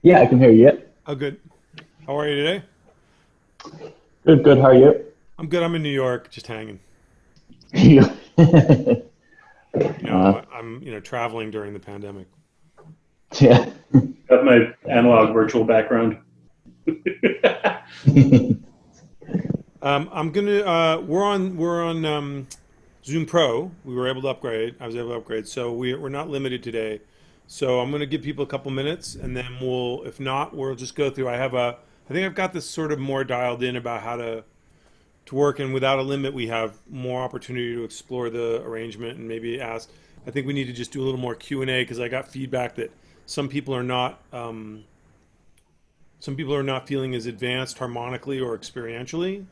Yeah, I can hear you. Yep. Oh, good. How are you today? Good, good. How are you? I'm good. I'm in New York, just hanging. You- I'm traveling during the pandemic. yeah. Got my analog virtual background. I'm gonna. We're on Zoom Pro. We were able to upgrade. I was able to upgrade, so we're not limited today. So I'm gonna give people a couple minutes, and then we'll. If not, we'll just go through. I think I've got this sort of more dialed in about how to work, and without a limit, we have more opportunity to explore the arrangement and maybe ask. I think we need to just do a little more Q&A because I got feedback that some people are not some people are not feeling as advanced harmonically or experientially,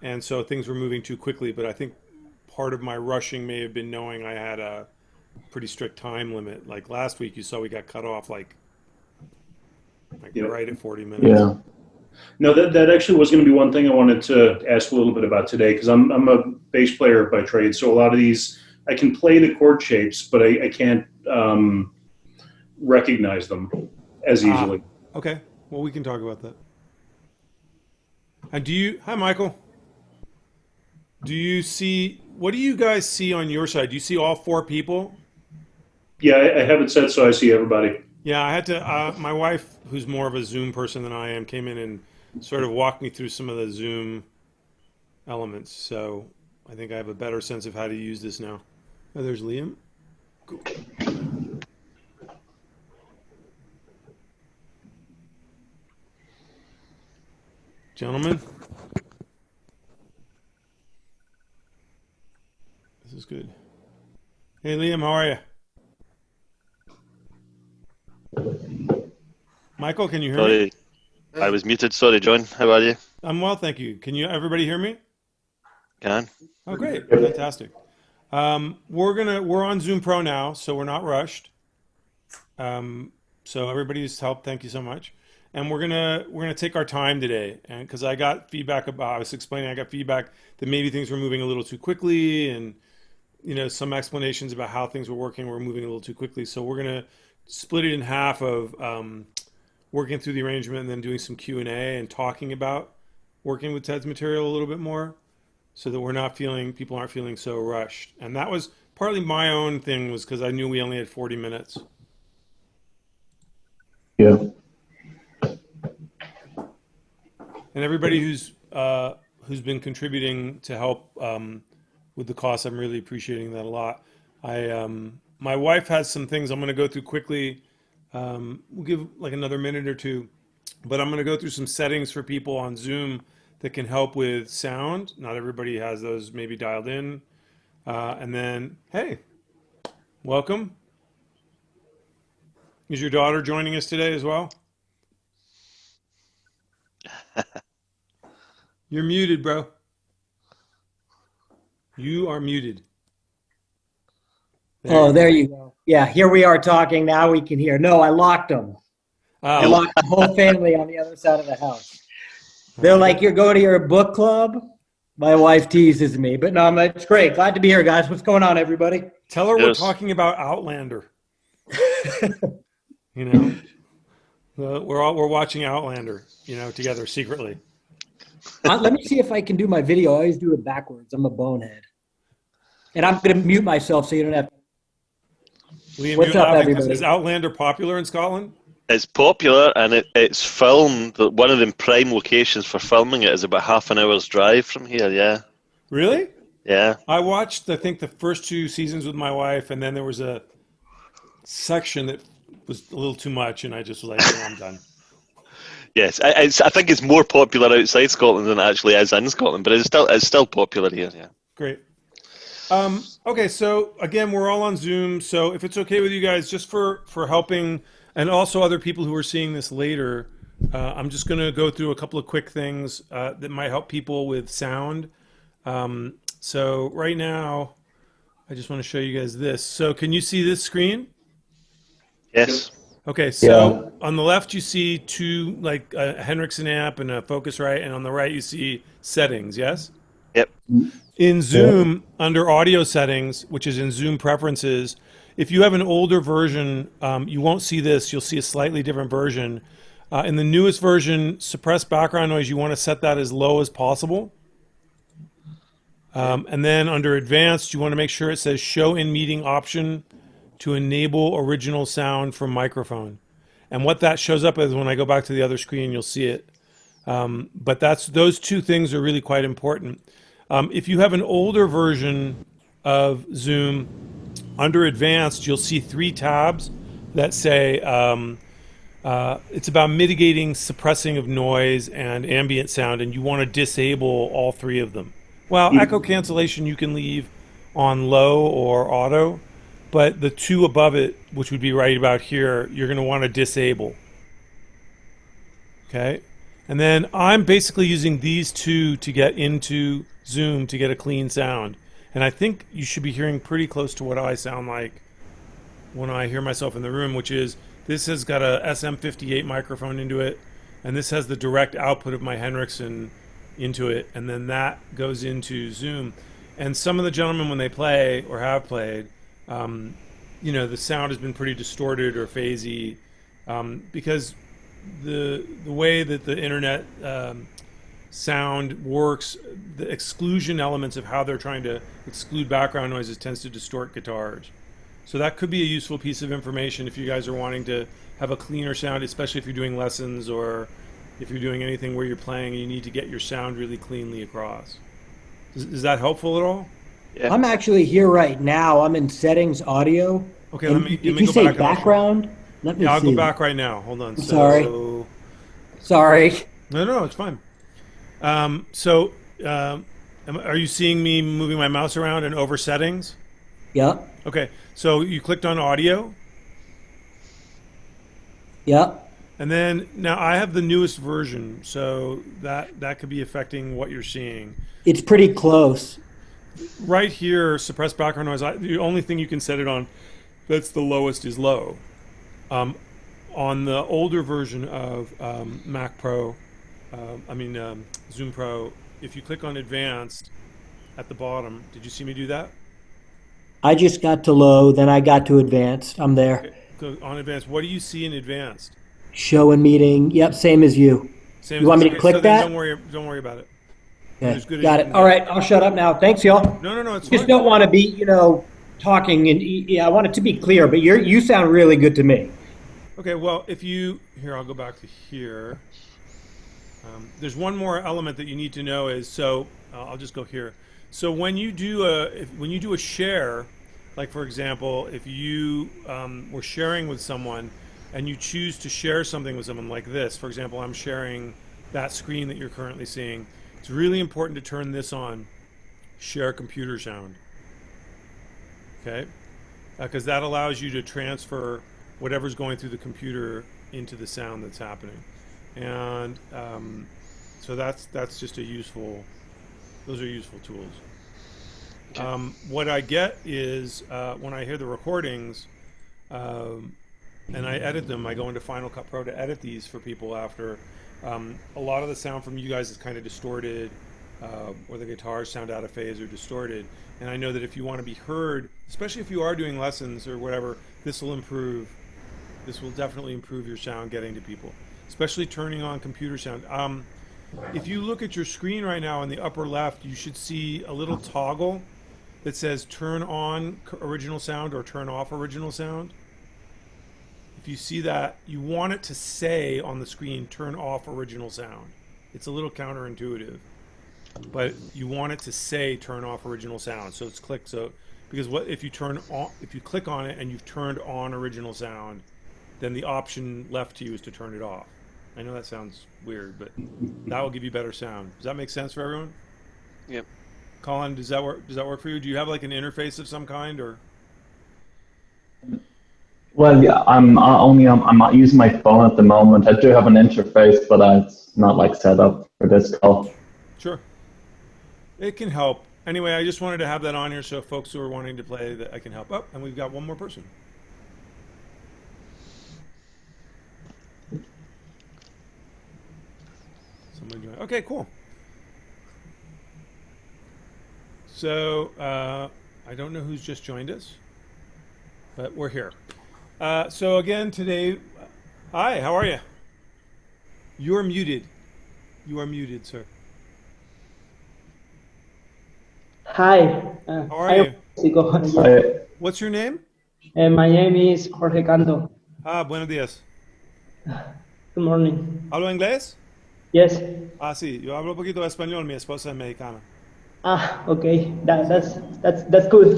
and so things were moving too quickly. But I think part of my rushing may have been knowing I had a pretty strict time limit. Like last week, you saw we got cut off like Yep. right at 40 minutes. Yeah. No, that actually was going to be one thing I wanted to ask a little bit about today because I'm a bass player by trade, so a lot of these I can play the chord shapes, but I can't recognize them as Ah, easily. okay. Well, we can talk about that. And do you? Hi, Michael. Do you see? What do you guys see on your side? Do you see all four people? Yeah, I have it set so I see everybody. Yeah, I had to. My wife, who's more of a Zoom person than I am, came in and sort of walked me through some of the Zoom elements. So I think I have a better sense of how to use this now. Oh, there's Liam. Cool. Gentlemen, this is good. Hey, Liam, how are you? Michael, can you hear me? Sorry, I was muted. Sorry, John. How are you? I'm well, thank you. Can you everybody hear me? Can? Oh, great, fantastic. We're on Zoom Pro now, so we're not rushed. Um, so everybody's helped. Thank you so much. And we're gonna take our time today, and because I got feedback about, I was explaining, I got feedback that maybe things were moving a little too quickly, and some explanations about how things were working were moving a little too quickly. So we're gonna split it in half of working through the arrangement and then doing some Q&A and talking about working with Ted's material a little bit more, so that we're not feeling people aren't feeling so rushed. And that was partly my own thing, was because I knew we only had 40 minutes. Yeah. And everybody who's been contributing to help with the cost, I'm really appreciating that a lot. My wife has some things I'm going to go through quickly. We'll give like another minute or two, but I'm going to go through some settings for people on Zoom that can help with sound. Not everybody has those maybe dialed in. And then, hey, welcome. Is your daughter joining us today as well? You're muted, bro. You are muted. There Oh, you there go. you go. Yeah, here we are talking. Now we can hear. No, I locked them. I Oh, You locked the whole family on the other side of the house. They're I like, got. you're going to your book club? My wife teases me, but no, it's great. Glad to be here, guys. What's going on, everybody? Tell her we're Cheers. talking about Outlander. You know, we're watching Outlander. Together secretly. Let me see if I can do my video. I always do it backwards. I'm a bonehead. And I'm going to mute myself so you don't have. Liam, you're What's up, laughing because is everybody? Outlander popular in Scotland? It's popular and it's filmed. One of the prime locations for filming it is about half an hour's drive from here. Yeah, Really? yeah. I watched, I think, the first two seasons with my wife, and then there was a section that was a little too much, and I just was like, "No, I'm done." Yes, I think it's more popular outside Scotland than it actually is in Scotland, but it's still popular here. Yeah. Great. Okay, so again, we're all on Zoom. So if it's okay with you guys, just for helping, and also other people who are seeing this later, I'm just going to go through a couple of quick things that might help people with sound. So right now, I just want to show you guys this. So can you see this screen? Yep. Yes. Okay, Yeah. so on the left you see two, like a Hendrickson amp and a Focusrite, and on the right you see settings. Yes. Yep. In Yeah. Zoom, under audio settings, which is in Zoom preferences, if you have an older version, you won't see this. You'll see a slightly different version. In the newest version, suppress background noise, you want to set that as low as possible. And then under advanced, you want to make sure it says show in meeting option to enable original sound from microphone. And what that shows up as when I go back to the other screen, you'll see it. But those two things are really quite important. If you have an older version of Zoom, under advanced, you'll see 3 tabs that say it's about mitigating suppressing of noise and ambient sound, and you want to disable all 3 of them. Well, echo cancellation you can leave on low or auto, but the 2 above it, which would be right about here, you're going to want to disable. Okay? And then I'm basically using these 2 to get into Zoom to get a clean sound. And I think you should be hearing pretty close to what I sound like when I hear myself in the room, which is this has got a SM58 microphone into it, and this has the direct output of my Henriksen into it, and then that goes into Zoom. And some of the gentlemen, when they play or have played, the sound has been pretty distorted or phasey because the way that the internet sound works, the exclusion elements of how they're trying to exclude background noises tends to distort guitars. So that could be a useful piece of information if you guys are wanting to have a cleaner sound, especially if you're doing lessons or if you're doing anything where you're playing and you need to get your sound really cleanly across. Is that helpful at all? Yeah. I'm actually here right now. I'm in settings audio. Okay, And let me did you go say back and I'll show- background? Let me Yeah, I'll see. go back right now. Hold on. Sorry. Sorry. No, it's fine. Are you seeing me moving my mouse around and over settings? Yeah. Okay, so you clicked on audio, Yeah. and then now I have the newest version, so that could be affecting what you're seeing. It's pretty close. Right here, suppress background noise. The only thing you can set it on that's the lowest is low. On the older version of Mac Pro, Zoom Pro, if you click on advanced at the bottom, did you see me do that? I just got to low, then I got to advanced. I'm there. Okay, go on advanced. What do you see in advanced? Show and meeting. Yep, same as you. Same You want me to okay, click so then that? Don't worry about it. Okay. As good as Got you it. can All get. right, I'll shut up now. Thanks, y'all. No, it's Just fine. don't want to be, talking and yeah, I want it to be clear, but you sound really good to me. Okay, well, I'll go back to here. There's one more element that you need to know I'll just go here. So when you do a share, like for example, if you were sharing with someone and you choose to share something with someone like this, for example, I'm sharing that screen that you're currently seeing, it's really important to turn this on, share computer sound. Okay? Because that allows you to transfer whatever's going through the computer into the sound that's happening. And so that's just those are useful tools. Okay. What I get is when I hear the recordings and I edit them, I go into Final Cut Pro to edit these for people after. A lot of the sound from you guys is kind of distorted, or the guitars sound out of phase or distorted. And I know that if you want to be heard, especially if you are doing lessons or whatever, this will definitely improve your sound getting to people, especially turning on computer sound. If you look at your screen right now in the upper left, you should see a little toggle that says turn on original sound or turn off original sound. If you see that, you want it to say on the screen turn off original sound. It's a little counterintuitive, but you want it to say turn off original sound. So it's clicked. Because if you click on it and you've turned on original sound, then the option left to you is to turn it off. I know that sounds weird, but that will give you better sound. Does that make sense for everyone? Yep. Colin, does that work for you? Do you have like an interface of some kind, or? Well, yeah, I'm not using my phone at the moment. I do have an interface, but it's not like set up for this call. Sure. It can help. Anyway, I just wanted to have that on here so folks who are wanting to play that I can help. Oh, and we've got one more person. Someone joined. Okay, cool. So I don't know who's just joined us. but we're here. So again today, hi, how are you? You're muted. You are muted, sir. Hi, How are I am you? Mexico. What's your name? And my name is Jorge Canto. Buenos días. Good morning. ¿Hablo inglés? Yes. Sí, yo hablo un poquito de español, mi esposa es mexicana. Okay. That's good.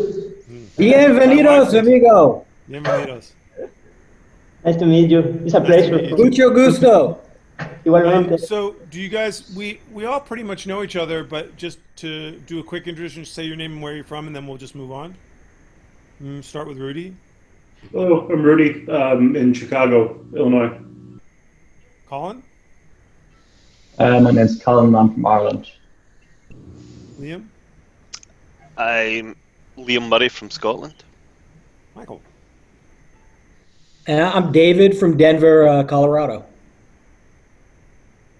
Bienvenidos, amigo. Bienvenidos. Nice to meet you. It's a Nice to pleasure. meet you too. Mucho gusto. Igualmente. So do you guys, we all pretty much know each other, but just to do a quick introduction, say your name and where you're from, and then we'll just move on. Start with Rudy. Oh, I'm Rudy in Chicago, Illinois. Colin? My name's Colin. I'm from Ireland. Liam? I'm Liam Murray from Scotland. Michael? And I'm David from Denver, Colorado.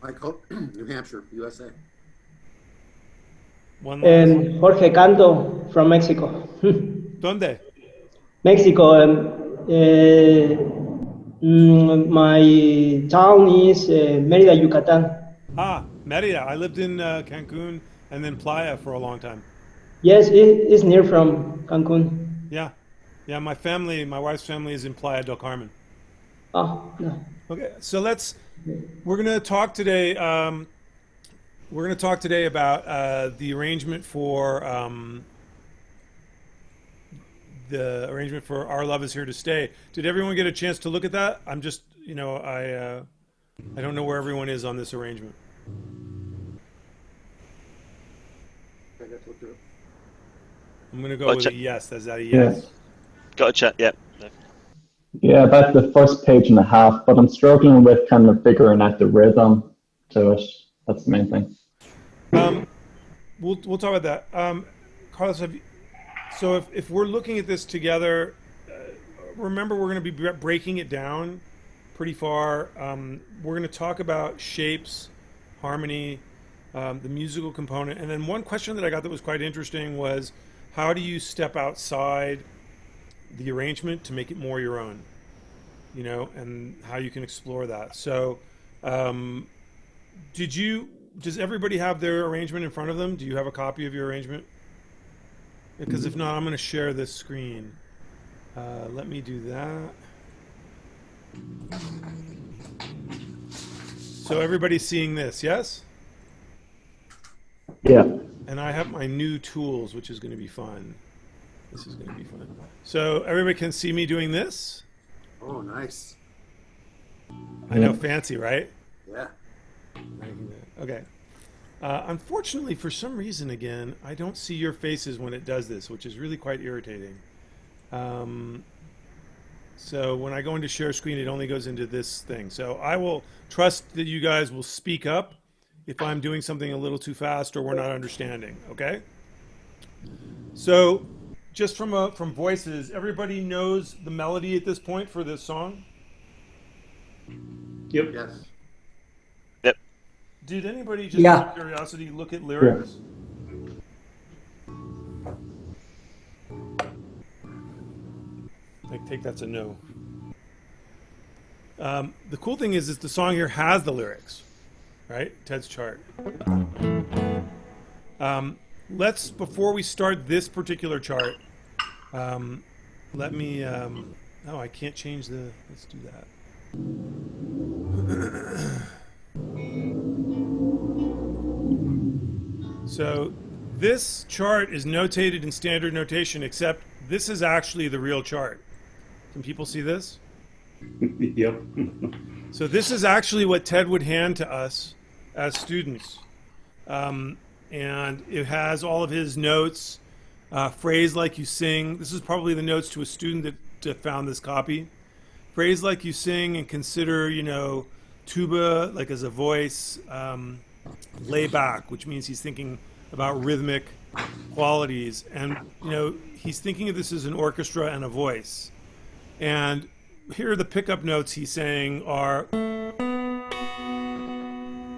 Michael, New Hampshire, USA. One last. And Jorge Canto from Mexico. ¿Dónde? Mexico. My town is Mérida, Yucatan. Merida. I lived in Cancun and then Playa for a long time. Yes, it is near from Cancun. Yeah. Yeah, my wife's family is in Playa del Carmen. Oh, no. Okay, so we're going to talk today. We're going to talk today about the arrangement for Our Love Is Here to Stay. Did everyone get a chance to look at that? I'm just, I don't know where everyone is on this arrangement. I'm going to go with a yes. Is that a yes? Yeah. Got a chat, yeah. Yeah, about the first page and a half, but I'm struggling with kind of figuring out the rhythm to it. That's the main thing. We'll talk about that. Carlos, if we're looking at this together, remember we're going to be breaking it down pretty far. We're going to talk about shapes, harmony, the musical component, and then one question that I got that was quite interesting was, how do you step outside the arrangement to make it more your own? And how you can explore that. So, does everybody have their arrangement in front of them? Do you have a copy of your arrangement? Because if not, I'm going to share this screen. Let me do that. So everybody's seeing this, yes? Yeah. And I have my new tools, which is going to be fun. This is going to be fun. So everybody can see me doing this? Oh, nice. I know, fancy, right? Yeah. Okay. Unfortunately, for some reason, again, I don't see your faces when it does this, which is really quite irritating. So when I go into share screen, it only goes into this thing. So I will trust that you guys will speak up if I'm doing something a little too fast or we're not understanding, okay? So just from voices, everybody knows the melody at this point for this song? Yep. Yes. Yep. Did anybody, just out of curiosity, look at lyrics? I take that's a no. The cool thing is the song here has the lyrics, right? Ted's chart. Before we start this particular chart, let me, no, I can't change let's do that. So this chart is notated in standard notation, except this is actually the real chart. Can people see this? Yep. So this is actually what Ted would hand to us as students. And it has all of his notes, phrase like you sing. This is probably the notes to a student that found this copy. Phrase like you sing and consider, tuba like as a voice, lay back, which means he's thinking about rhythmic qualities. And, he's thinking of this as an orchestra and a voice. And here are the pickup notes he's saying are,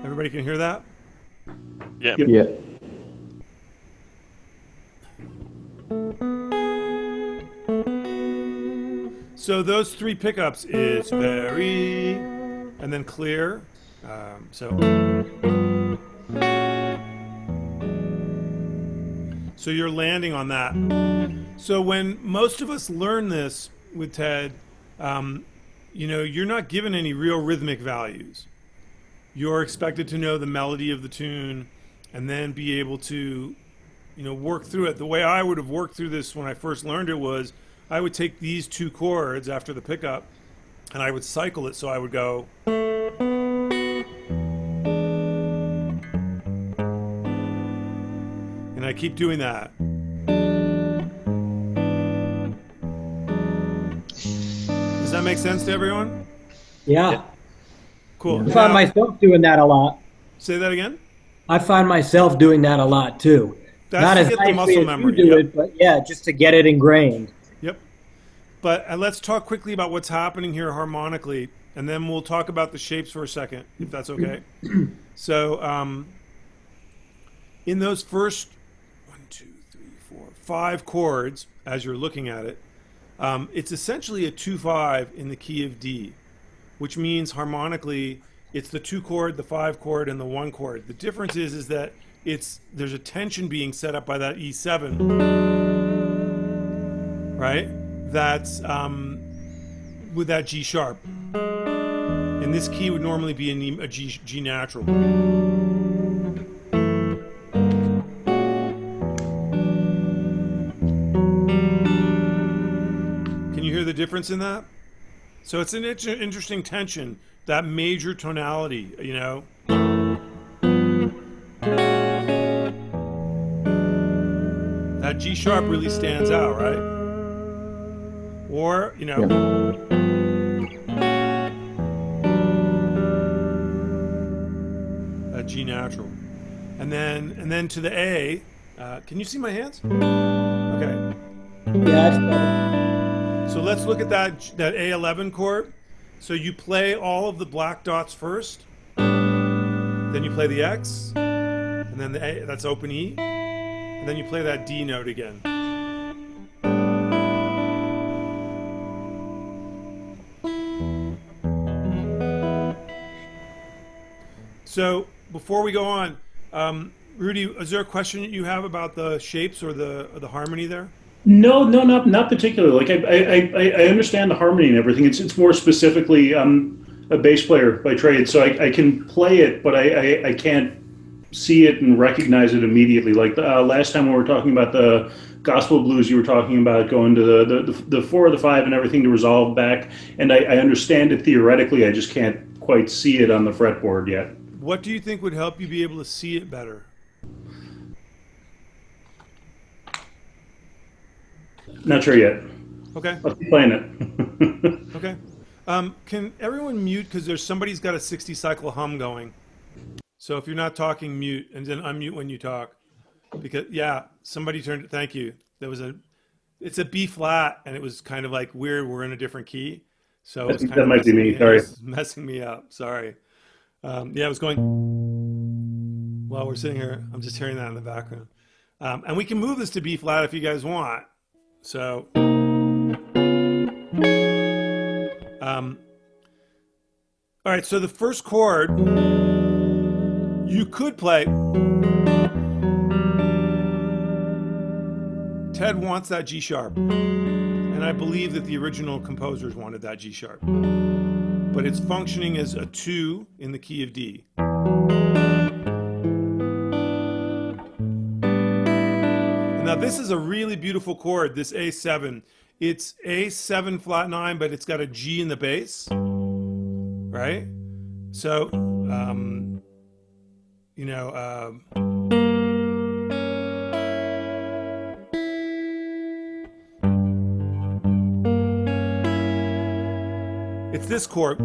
everybody can hear that? Yeah. Yeah. So those three pickups is very, and then clear. So you're landing on that. So when most of us learn this with Ted, you're not given any real rhythmic values. You're expected to know the melody of the tune and then be able to, work through it. The way I would have worked through this when I first learned it was I would take these two chords after the pickup and I would cycle it. So I would go. And I keep doing that. Does that make sense to everyone? Yeah. Cool. I find myself doing that a lot. Say that again? I find myself doing that a lot too. That's not to as get the nicely muscle as memory. you do Yep. it, but yeah, just to get it ingrained. Yep. But let's talk quickly about what's happening here harmonically, and then we'll talk about the shapes for a second, if that's okay. So, in those first 5 chords, as you're looking at it, it's essentially a 2-5 in the key of D, which means harmonically it's the 2 chord, the 5 chord, and the 1 chord. The difference is that there's a tension being set up by that E7, right? That's with that G sharp. And this key would normally be a G natural. Can you hear the difference in that? So it's an interesting tension, that major tonality, That G sharp really stands out, right? Or, that G natural. And then to the A, can you see my hands? Okay. Yeah, that's better. So let's look at that A11 chord. So you play all of the black dots first, then you play the X, and then the A, that's open E, and then you play that D note again. So before we go on, Rudy, is there a question that you have about the shapes or the harmony there? No, not particularly. Like I understand the harmony and everything. It's more specifically a bass player by trade, so I can play it, but I can't see it and recognize it immediately. Like last time when we were talking about the gospel blues, you were talking about going to the 4 or the 5 and everything to resolve back, and I understand it theoretically. I just can't quite see it on the fretboard yet. What do you think would help you be able to see it better? Not sure yet. Okay. I'll keep playing it. Okay. Can everyone mute, because there's somebody's got a 60 cycle hum going. So if you're not talking, mute, and then unmute when you talk. Because somebody turned. Thank you. It's a B flat, and it was kind of like weird. We're in a different key, so it's kind that of might be me. Sorry, messing me up. Sorry. It was going while we're sitting here. I'm just hearing that in the background, and we can move this to B flat if you guys want. So, all right. So the first chord you could play. Ted wants that G sharp, and I believe that the original composers wanted that G sharp, but it's functioning as a 2 in the key of D. Now this is a really beautiful chord, this A7. It's A7 flat 9, but it's got a G in the bass, right? So, it's this chord.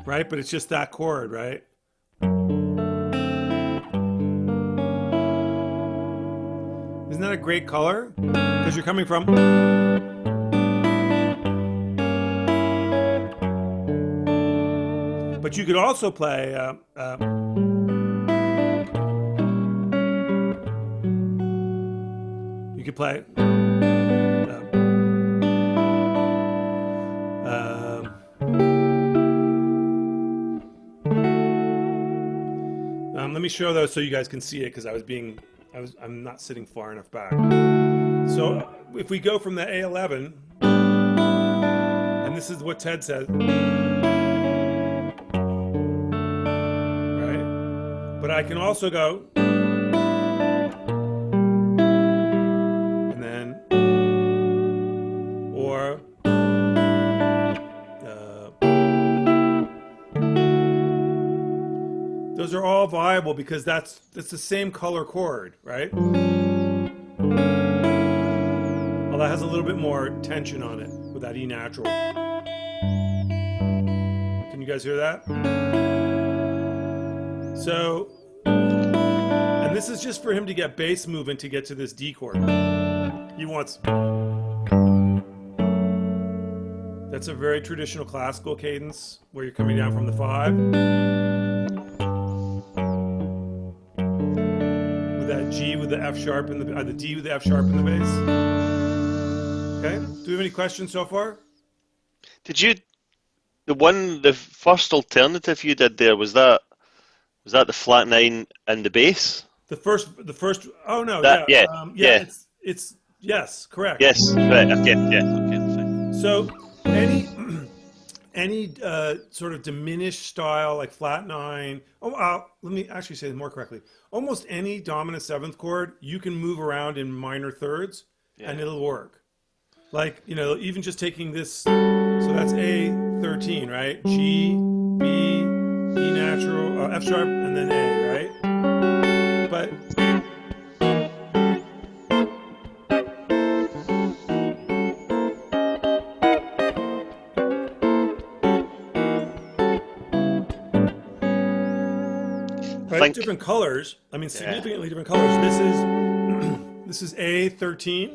Right? But it's just that chord, right? Isn't that a great color? Because you're coming from... But you could also play... could play. Let me show those so you guys can see it because I'm not sitting far enough back. So if we go from the A11, and this is what Ted says, right? But I can also go, and then, or, those are all viable because that's the same color chord, right? Well, that has a little bit more tension on it with that E natural. Can you guys hear that? So, and this is just for him to get bass movement to get to this D chord. He wants. That's a very traditional classical cadence where you're coming down from the 5. With that G with the F sharp and the D with the F sharp in the bass. Okay. Do we have any questions so far? Did you the first alternative you did there, was that the flat 9 and the bass? The first. Oh no, yeah. It's yes, correct. Yes, right. Okay, yeah, okay, fine. So any sort of diminished style like flat 9. Let me actually say it more correctly. Almost any dominant 7th chord you can move around in minor thirds, and it'll work. Like, even just taking this, so that's A13, right? G, B, E natural, F sharp, and then A, right? But right, different colors. I mean, significantly different colors. This is A13.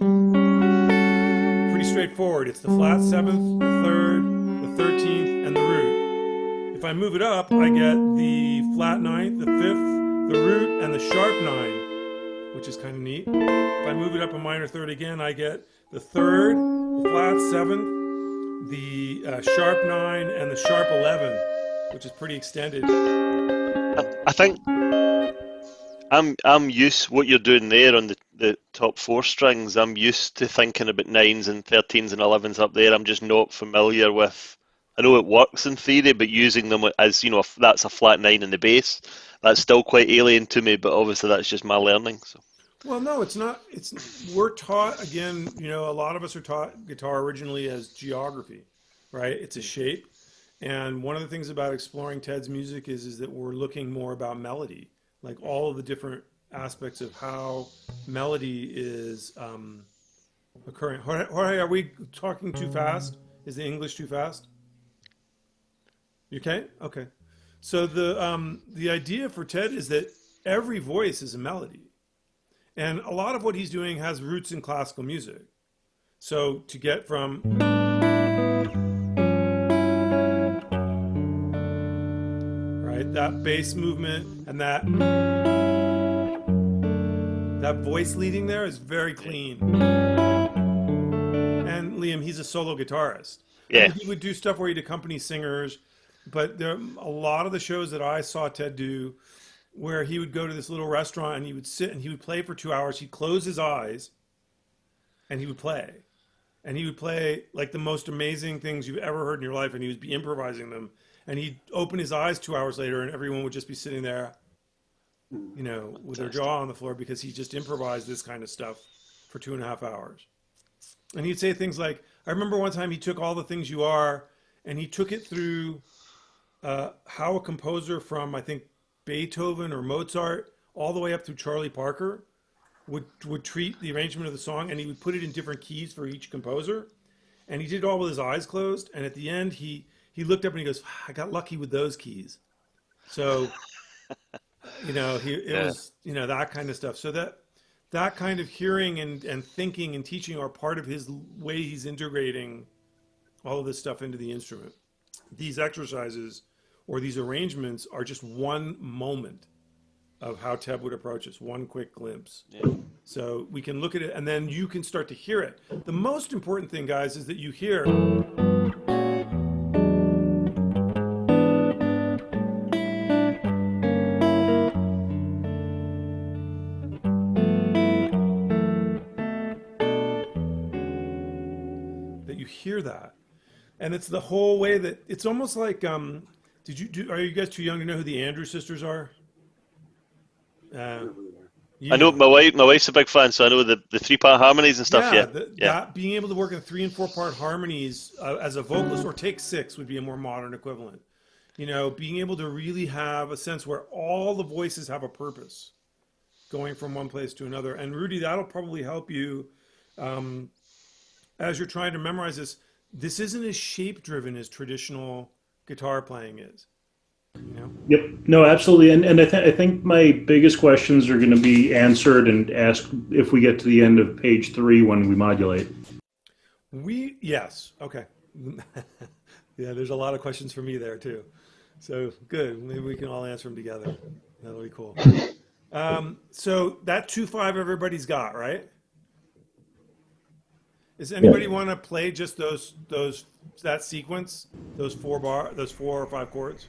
Pretty straightforward. It's the flat 7th, the 3rd, the 13th, and the root. If I move it up, I get the flat 9th, the 5th, the root, and the sharp 9, which is kind of neat. If I move it up a minor 3rd again, I get the 3rd, the flat 7th, the sharp 9, and the sharp 11, which is pretty extended. I think I'm used what you're doing there on the top 4 strings. I'm used to thinking about 9s and 13s and 11s up there. I'm just not familiar with. I know it works in theory, but using them as if that's a flat 9 in the bass, that's still quite alien to me. But obviously, that's just my learning. So. Well, no, it's not. We're taught again. A lot of us are taught guitar originally as geography, right? It's a shape, and one of the things about exploring Ted's music is that we're looking more about melody. Like all of the different aspects of how melody is occurring. Jorge, are we talking too fast? Is the English too fast? You okay? Okay. So the idea for Ted is that every voice is a melody. And a lot of what he's doing has roots in classical music. So to get from that bass movement and that voice leading there is very clean. And Liam, he's a solo guitarist. Yeah. I mean, he would do stuff where he'd accompany singers, but there a lot of the shows that I saw Ted do where he would go to this little restaurant and he would sit and he would play for 2 hours. He'd close his eyes and he would play. And he would play like the most amazing things you've ever heard in your life, and he would be improvising them. And he'd open his eyes 2 hours later, and everyone would just be sitting there, with their jaw on the floor because he just improvised this kind of stuff for 2.5 hours. And he'd say things like, I remember one time he took All the Things You Are, and he took it through how a composer from, I think, Beethoven or Mozart, all the way up through Charlie Parker, would treat the arrangement of the song, and he would put it in different keys for each composer. And he did it all with his eyes closed. And at the end, he looked up and he goes, I got lucky with those keys. So, it was, that kind of stuff. So that kind of hearing and thinking and teaching are part of his way he's integrating all of this stuff into the instrument. These exercises or these arrangements are just one moment of how Ted would approach us, one quick glimpse. Yeah. So we can look at it and then you can start to hear it. The most important thing, guys, is that you hear. That you hear that. And it's the whole way that it's almost like, are you guys too young to know who the Andrews sisters are? I know my wife's a big fan, so I know the 3-part harmonies and stuff. Yeah, That being able to work in 3 and 4-part harmonies as a vocalist, or take 6 would be a more modern equivalent. You know, being able to really have a sense where all the voices have a purpose, going from one place to another. And Rudy, that'll probably help you as you're trying to memorize this. This isn't as shape-driven as traditional guitar playing is. You know? Yep. No, absolutely. And I think my biggest questions are going to be answered and asked if we get to the end of page 3 when we modulate. Yes. Okay. Yeah, there's a lot of questions for me there too. So good. Maybe we can all answer them together. That'll be cool. So that 2-5 everybody's got, right? Does anybody want to play just that sequence, those 4 or 5 chords?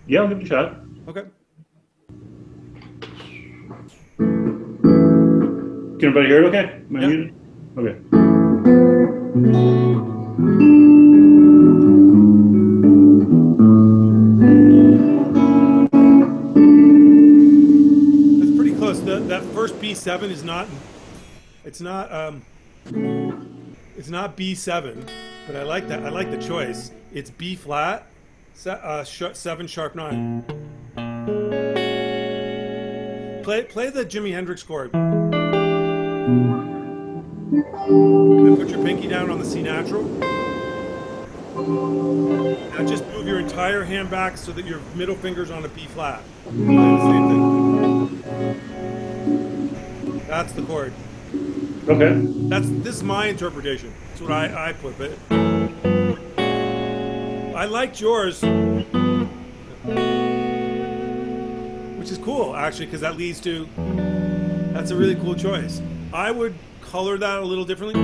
Yeah, I'll give it a shot. Okay. Can everybody hear it okay? Am I Yeah. muted? Okay. That's pretty close. That first B7 is not, it's not B7, but I like that. I like the choice. It's B flat, 7 sharp 9. Play the Jimi Hendrix chord. Then put your pinky down on the C natural. Now just move your entire hand back so that your middle finger's on a B flat. Play the same thing. That's the chord. Okay. This is my interpretation. That's what I put, but I liked yours, which is cool actually, because that leads to, that's a really cool choice. I would color that a little differently.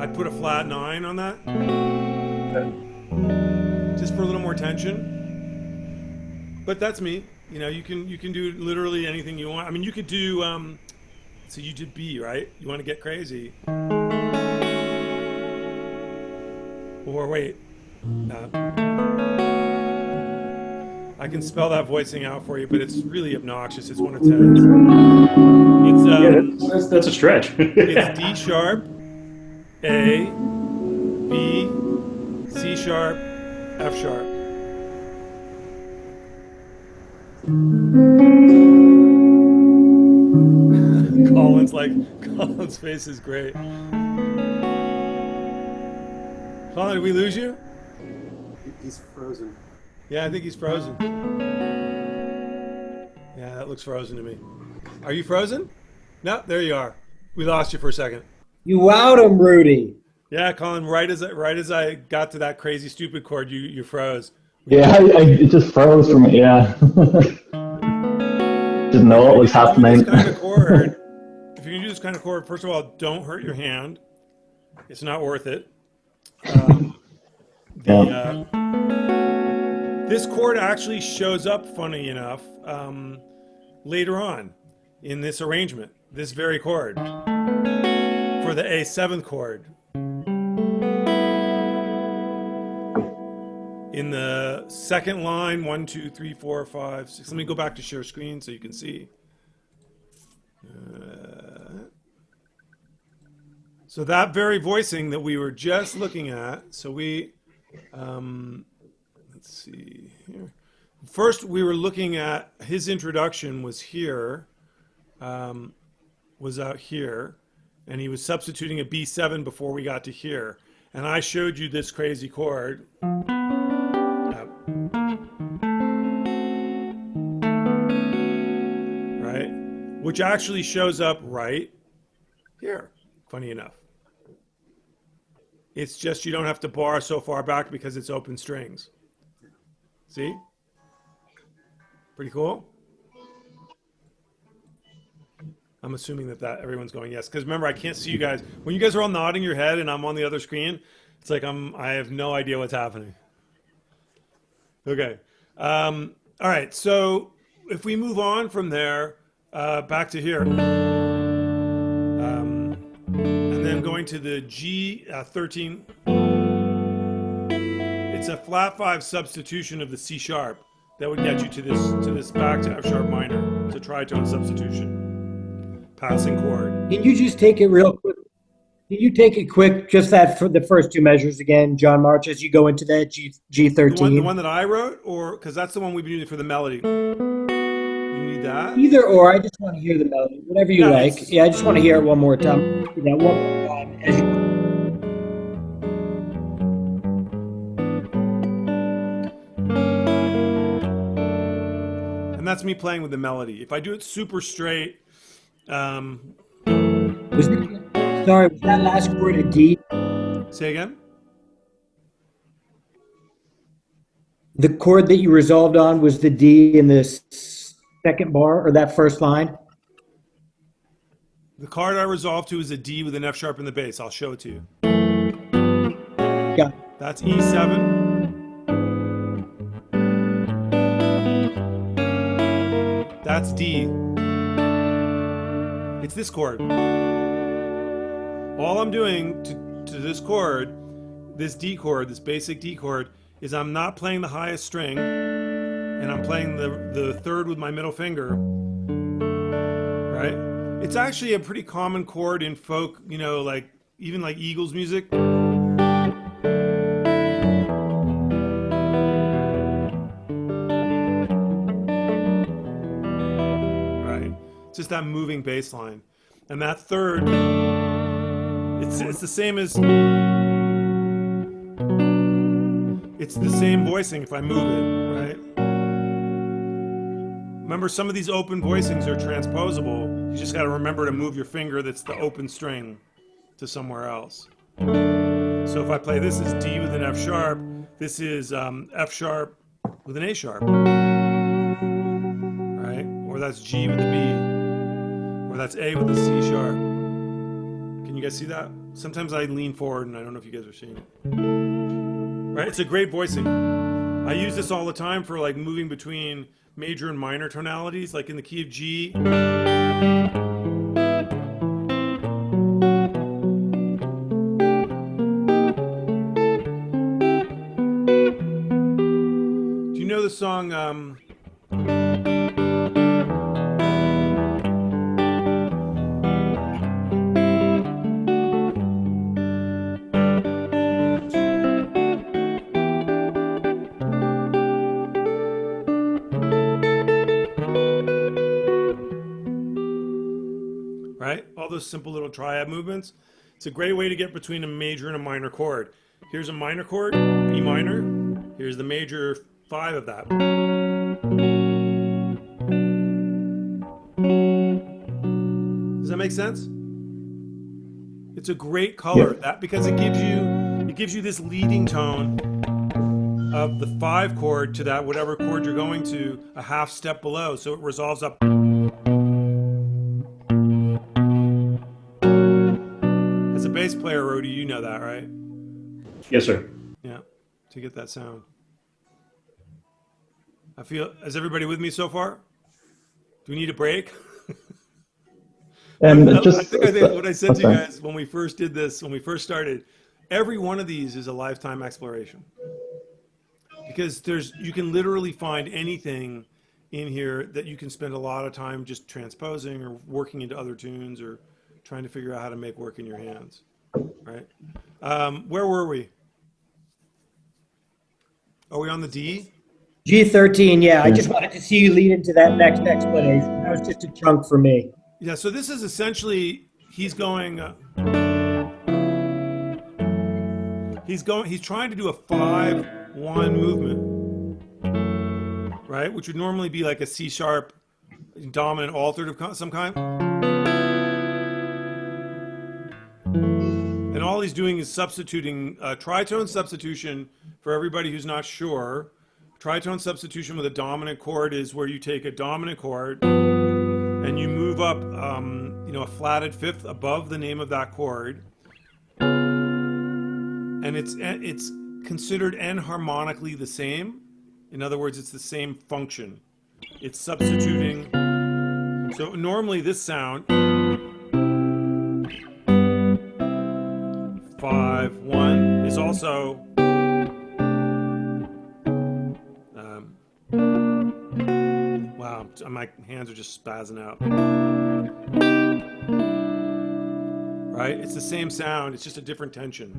I'd put a flat 9 on that, just for a little more tension. But that's me. You know, you can do literally anything you want. I mean, you could do. So you did B, right? You want to get crazy, or wait. I can spell that voicing out for you, but it's really obnoxious. It's one of 10. It's that's a stretch. It's D sharp, A, B, C sharp, F sharp. Colin's face is great. Colin, did we lose you? He's frozen. Yeah, I think he's frozen. Yeah, that looks frozen to me. Are you frozen? No, there you are. We lost you for a second. You wowed him, Rudy. Yeah, Colin. Right as I got to that crazy stupid chord, you froze. Yeah, it just froze for me. Yeah, didn't know what was happening. This kind of chord, if you're gonna do this kind of chord, first of all, don't hurt your hand. It's not worth it. This chord actually shows up, funny enough, later on in this arrangement. This very chord for the A7 chord. In the second line, 1, 2, 3, 4, 5, 6. Let me go back to share screen so you can see. So that very voicing that we were just looking at. So we, let's see here. First, we were looking at his introduction was here, was out here, and he was substituting a B7 before we got to here. And I showed you this crazy chord. Right? Which actually shows up right here, funny enough. It's just you don't have to bar so far back because it's open strings. See? Pretty cool? I'm assuming that everyone's going yes. Because remember, I can't see you guys. When you guys are all nodding your head and I'm on the other screen, it's like I have no idea what's happening. Okay. All right. So if we move on from there, back to here, and then going to the G13, it's a flat 5 substitution of the C sharp that would get you to this back to F sharp minor. It's a tritone substitution, passing chord. Can you just take it real quick? Can you take it quick, just that for the first two measures again, John March, as you go into that G13? The one that I wrote, or because that's the one we've been using for the melody. You need that? Either or, I just want to hear the melody, whatever you like. Yeah, I just want to hear it one more time. Yeah, one more time. As you... And that's me playing with the melody. If I do it super straight, was that last chord a D? Say again? The chord that you resolved on was the D in the second bar, or that first line? The chord I resolved to is a D with an F sharp in the bass. I'll show it to you. Yeah. That's E7. That's D. It's this chord. All I'm doing to this chord, this D chord, this basic D chord, is I'm not playing the highest string, and I'm playing the third with my middle finger, right? It's actually a pretty common chord in folk, you know, like even like Eagles music. Right? It's just that moving bass line. And that third, it's the same as, it's the same voicing if I move it, right? Remember, some of these open voicings are transposable. You just got to remember to move your finger that's the open string to somewhere else. So if I play this as D with an F sharp, this is F sharp with an A sharp, right? Or that's G with the B, or that's A with the C sharp. Can you guys see that? Sometimes I lean forward and I don't know if you guys are seeing it. Right? It's a great voicing. I use this all the time for like moving between major and minor tonalities, like in the key of G. Do you know the song, right? All those simple little triad movements. It's a great way to get between a major and a minor chord. Here's a minor chord, B minor. Here's the major 5 of that. Does that make sense? It's a great color, that because it gives you this leading tone of the 5 chord to that whatever chord you're going to a half step below, so it resolves up. As a bass player, Rody, you know that, right? Yes, sir. Yeah, to get that sound. I feel, is everybody with me so far? Do we need a break? And I just think what I said to you guys when we first did this, when we first started, every one of these is a lifetime exploration. Because you can literally find anything in here that you can spend a lot of time just transposing or working into other tunes or trying to figure out how to make work in your hands, right? Where were we? Are we on the D? G13, yeah. I just wanted to see you lead into that next explanation. That was just a chunk for me. Yeah, so this is essentially, he's trying to do a 5-1 movement, right? Which would normally be like a C sharp dominant altered of some kind. And all he's doing is substituting tritone substitution for everybody who's not sure. Tritone substitution with a dominant chord is where you take a dominant chord and then you move up, a flatted fifth above the name of that chord, and it's considered enharmonically the same. In other words, it's the same function. It's substituting. So normally this sound, 5-1, is also wow, my hands are just spazzing out. Right? It's the same sound, it's just a different tension.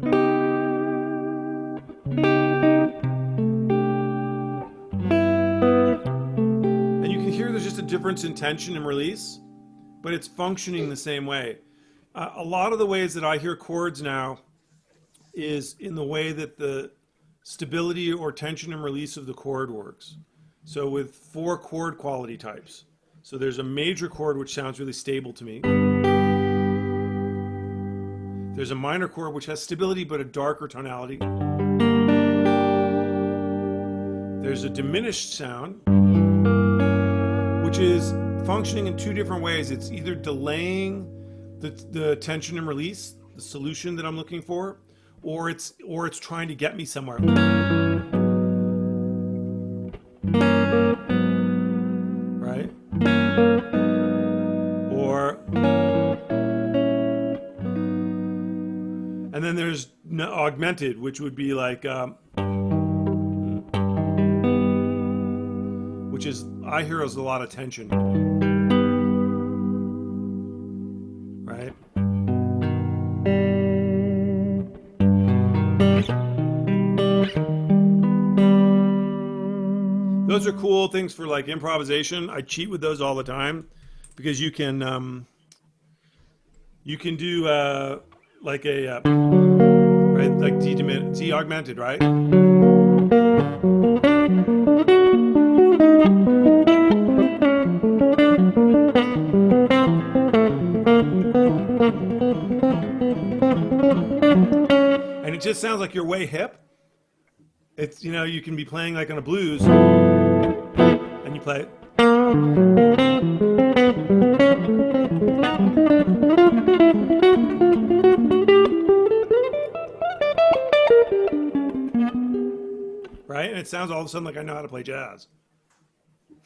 And you can hear there's just a difference in tension and release, but it's functioning the same way. A lot of the ways that I hear chords now is in the way that the stability or tension and release of the chord works. So with 4 chord quality types. So there's a major chord which sounds really stable to me. There's a minor chord which has stability but a darker tonality. There's a diminished sound which is functioning in 2 different ways. It's either delaying the tension and release, the solution that I'm looking for, or it's trying to get me somewhere. Right? And then there's augmented, which would be like, which is, I hear as a lot of tension. Right? Those are cool things for like improvisation. I cheat with those all the time because you can do like a right, like D augmented, right? And it just sounds like you're way hip. It's, you can be playing like on a blues and you play it. Right? And it sounds all of a sudden like I know how to play jazz.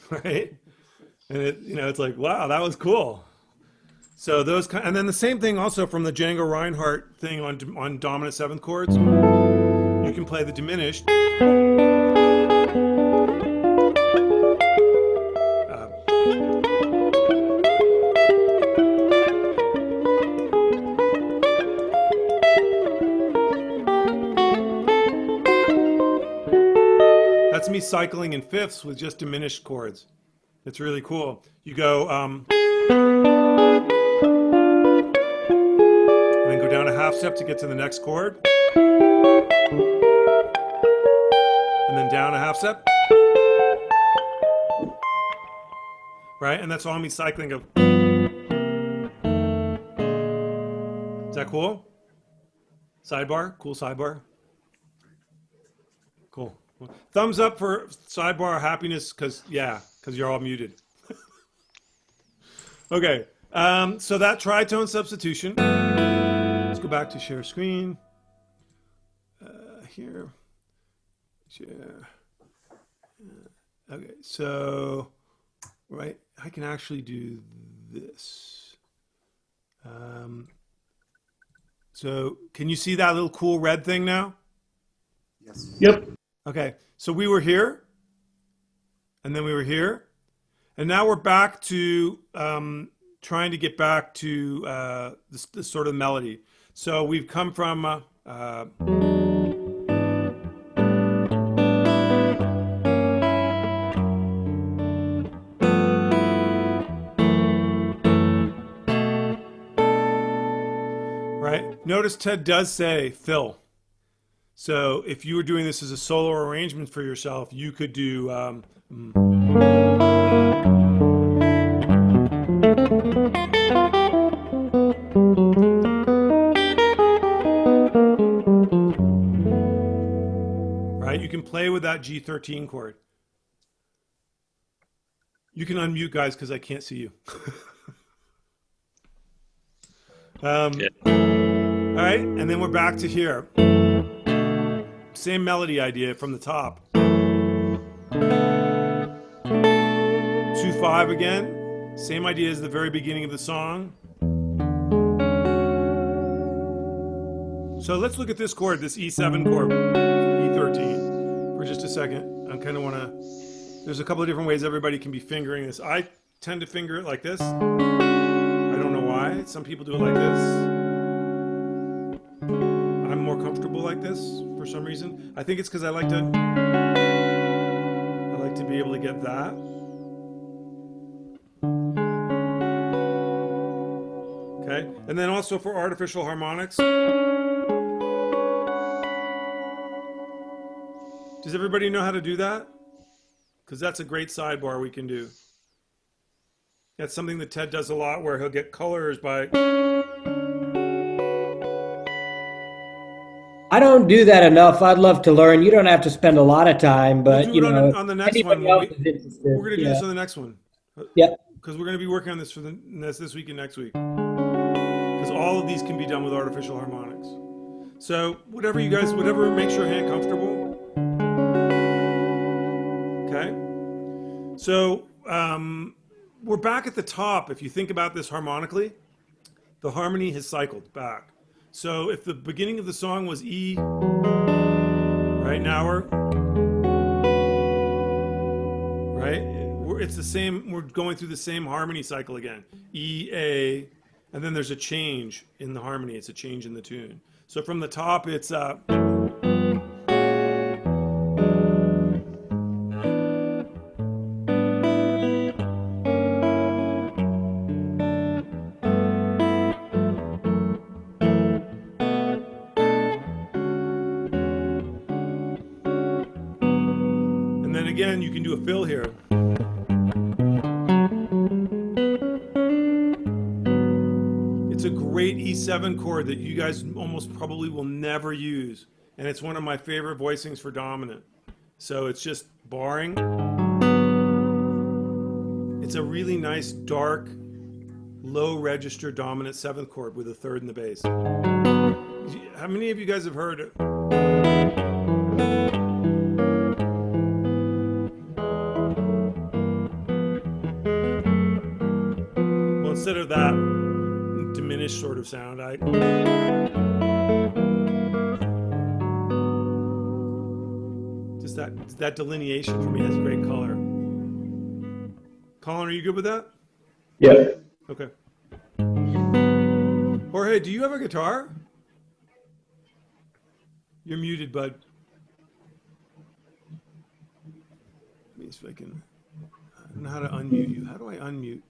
Right? And it's like, wow, that was cool. So those and then the same thing also from the Django Reinhardt thing on dominant 7th chords. You can play the diminished. That's me cycling in fifths with just diminished chords. It's really cool. You go, and then go down a half step to get to the next chord. And then down a half step. Right? And that's all me cycling of. Is that cool? Sidebar? Cool sidebar? Cool. Thumbs up for sidebar happiness because you're all muted. Okay. So that tritone substitution. Let's go back to share screen. Here. Share. Okay, so, right, I can actually do this. So can you see that little cool red thing now? Yes. Yep. Okay, so we were here, and then we were here, and now we're back to trying to get back to this sort of melody. So we've come from right. Notice Ted does say fill. So if you were doing this as a solo arrangement for yourself, you could do right? You can play with that G13 chord. You can unmute, guys, because I can't see you. All right, and then we're back to here. Same melody idea from the top. 2/5 again. Same idea as the very beginning of the song. So let's look at this chord, this E7 chord, E13, for just a second. I kind of want to. There's a couple of different ways everybody can be fingering this. I tend to finger it like this. I don't know why. Some people do it like this. I'm more comfortable like this for some reason. I think it's because I like to be able to get that. Okay, and then also for artificial harmonics. Does everybody know how to do that? Because that's a great sidebar we can do. That's something that Ted does a lot, where he'll get colors by. I don't do that enough. I'd love to learn. You don't have to spend a lot of time, but We'll do it on the next one. We're going to do this on the next one. Yep. Because we're going to be working on this for this week and next week. Because all of these can be done with artificial harmonics. So whatever makes your hand comfortable. Okay. So we're back at the top. If you think about this harmonically, the harmony has cycled back. So if the beginning of the song was E, right now it's the same. We're going through the same harmony cycle again. E, A, and then there's a change in the harmony. It's a change in the tune. So from the top, it's and then again, you can do a fill here. It's a great E7 chord that you guys almost probably will never use. And it's one of my favorite voicings for dominant. So it's just barring. It's a really nice, dark, low register dominant 7th chord with a 3rd in the bass. How many of you guys have heard it? Well, instead of that diminished sort of sound, just that delineation for me has great color. Colin, are you good with that? Yeah. Okay. Jorge, do you have a guitar? You're muted, bud. Let me see if I can. I don't know how to unmute you. How do I unmute?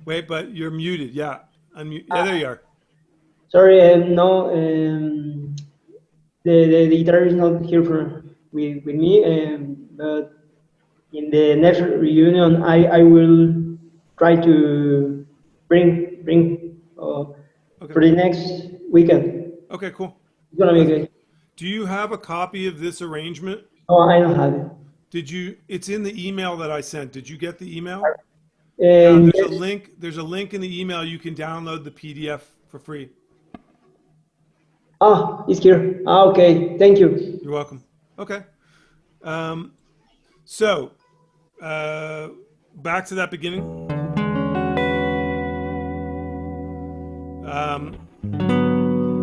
Wait, but you're muted. Yeah, unmute. Yeah, there you are. Sorry, no, the guitar is not here with me, but in the next reunion, I will try to bring Okay. for the next weekend. Okay, cool. It's gonna be good. Do you have a copy of this arrangement? No, I don't have it. It's in the email that I sent. Did you get the email? There's Yes. a link. There's a link in the email. You can download the PDF for free. It's here. Okay, thank you. You're welcome. Okay. So, back to that beginning.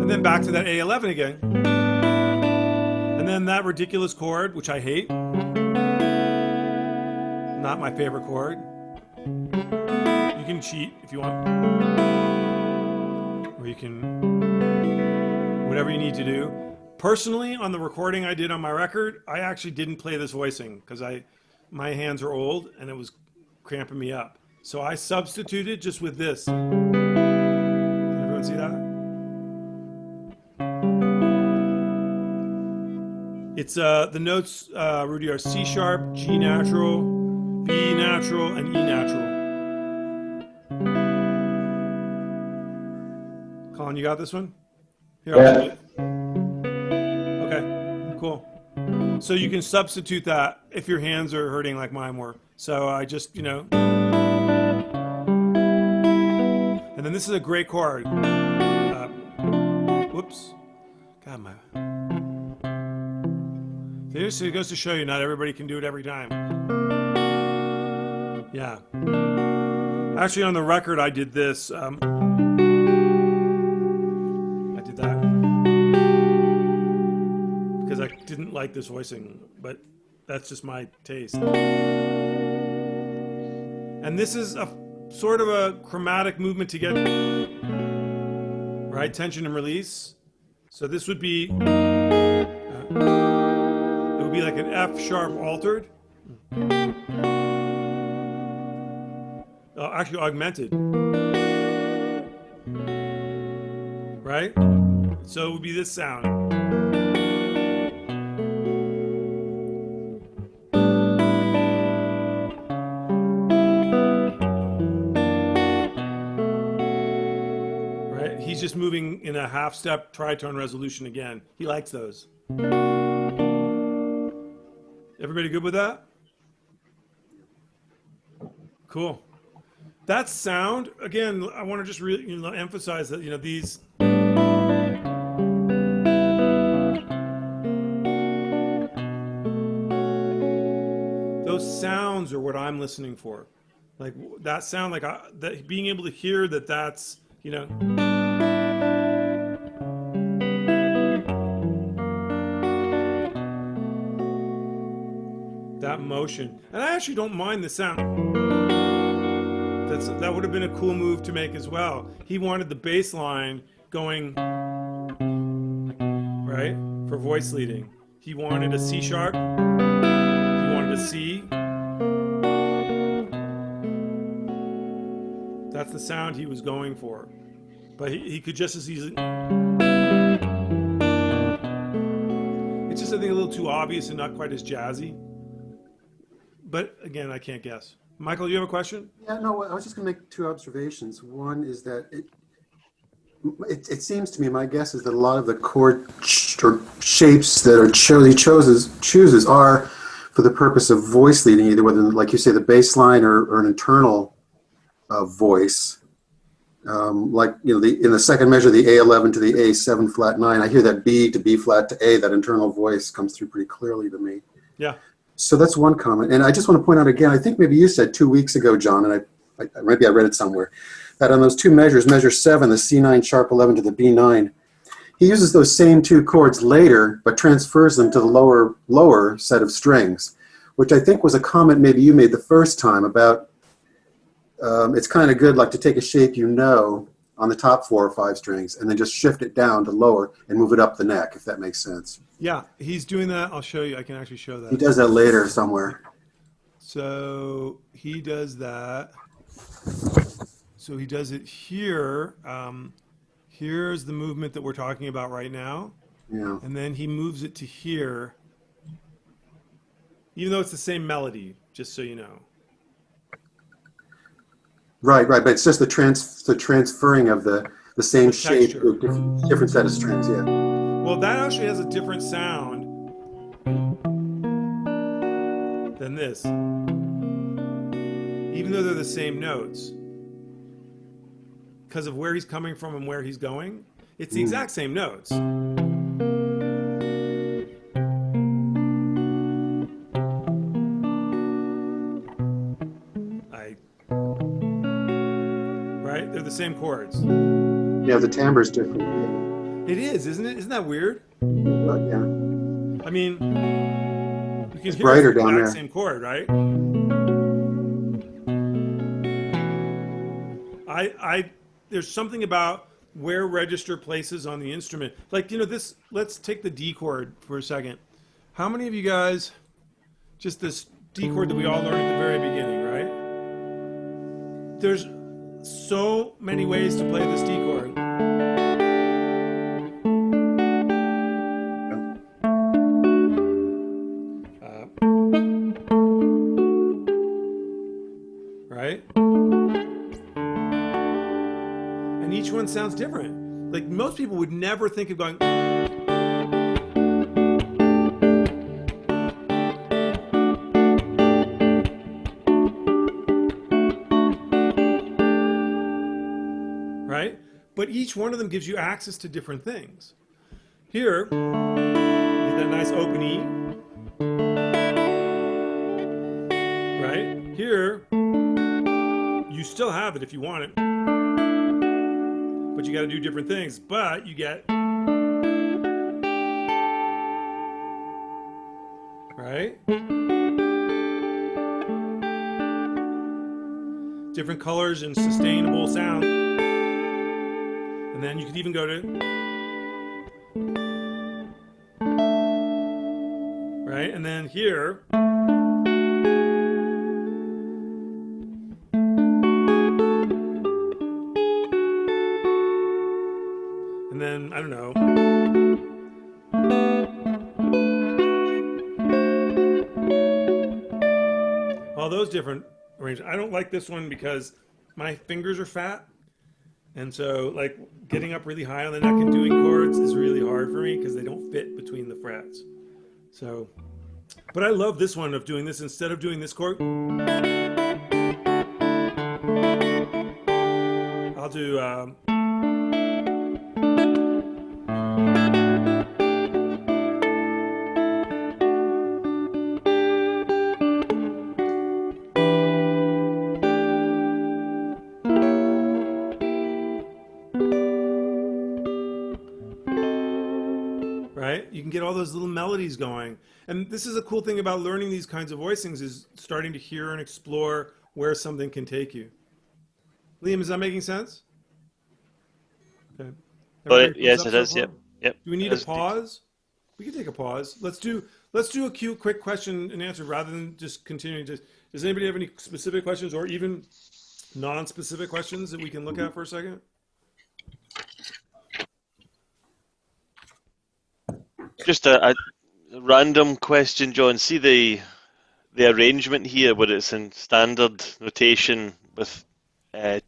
And then back to that A11 again. And then that ridiculous chord, which I hate. Not my favorite chord. You can cheat if you want. Or you can, whatever you need to do. Personally, on the recording I did on my record, I actually didn't play this voicing because my hands are old and it was cramping me up. So I substituted just with this. Can everyone see that? It's the notes, Rudy, are C sharp, G natural, B natural, and E natural. Colin, you got this one? Here, I'll do it. Okay, cool. So you can substitute that if your hands are hurting like mine were. So I just, and then this is a great chord. Whoops. God, my. So it goes to show you, not everybody can do it every time. Yeah. Actually, on the record, I did this. I did that because I didn't like this voicing, but that's just my taste. And this is a sort of a chromatic movement to get right tension and release. So this would be it would be like an F sharp altered. Actually augmented, right? So it would be this sound. Right? He's just moving in a half step tritone resolution again. He likes those. Everybody good with that? Cool. That sound, again, I want to just really emphasize that, these those sounds are what I'm listening for. Like that sound, like that, being able to hear that's, that motion. And I actually don't mind the sound. That would have been a cool move to make as well. He wanted the bass line going, right, for voice leading. He wanted a C sharp. He wanted a C. That's the sound he was going for. But he could just as easily... It's just, I think, a little too obvious and not quite as jazzy. But again, I can't guess. Michael, you have a question? Yeah, no, I was just going to make two observations. One is that it seems to me, my guess is that a lot of the chord or shapes that he chooses are for the purpose of voice leading, either whether, like you say, the bass line or an internal voice. Like, in the second measure, the A11 to the A7 flat 9, I hear that B to B flat to A, that internal voice comes through pretty clearly to me. Yeah. So that's one comment. And I just want to point out again, I think maybe you said 2 weeks ago, John, and maybe I read it somewhere, that on those two measures, measure 7, the C9 sharp 11 to the B9, he uses those same two chords later, but transfers them to the lower set of strings, which I think was a comment maybe you made the first time about it's kind of good like to take a shape on the top 4 or 5 strings and then just shift it down to lower and move it up the neck, if that makes sense. Yeah, he's doing that. I'll show you. I can actually show that. He does that later somewhere. So he does that. So he does it here. Here's the movement that we're talking about right now. Yeah. And then he moves it to here, even though it's the same melody, just so you know. Right, but it's just the transferring of the same shape to a different set of strings, yeah. Well, that actually has a different sound than this, even though they're the same notes. Because of where he's coming from and where he's going, it's the exact same notes. Right? They're the same chords. Yeah, the timbre's different. Yeah. It is, isn't it? Isn't that weird? Yeah. I mean, you can hear brighter the down exact there. same chord, right? There's something about where register places on the instrument. Like, this, let's take the D chord for a second. How many of you guys, just this D chord that we all learned at the very beginning, right? There's so many ways to play this D chord. Right? And each one sounds different. Like most people would never think of going, but each one of them gives you access to different things. Here, you get that nice open E, right? Here, you still have it if you want it, but you got to do different things. But you get, right? Different colors and sustainable sound. And then you could even go to, right? And then here, and then, I don't know. All those different arrangements. I don't like this one because my fingers are fat. And so, like, getting up really high on the neck and doing chords is really hard for me because they don't fit between the frets. So, but I love this one of doing this instead of doing this chord. I'll do. Right? You can get all those little melodies going. And this is a cool thing about learning these kinds of voicings is starting to hear and explore where something can take you. Liam, is that making sense? Okay. But yes, it is. Yep. Yep. Do we need a pause? We can take a pause. Let's do a quick question and answer rather than just continuing to. Does anybody have any specific questions or even non-specific questions that we can look at for a second? Just a random question, John. See the arrangement here where it's in standard notation with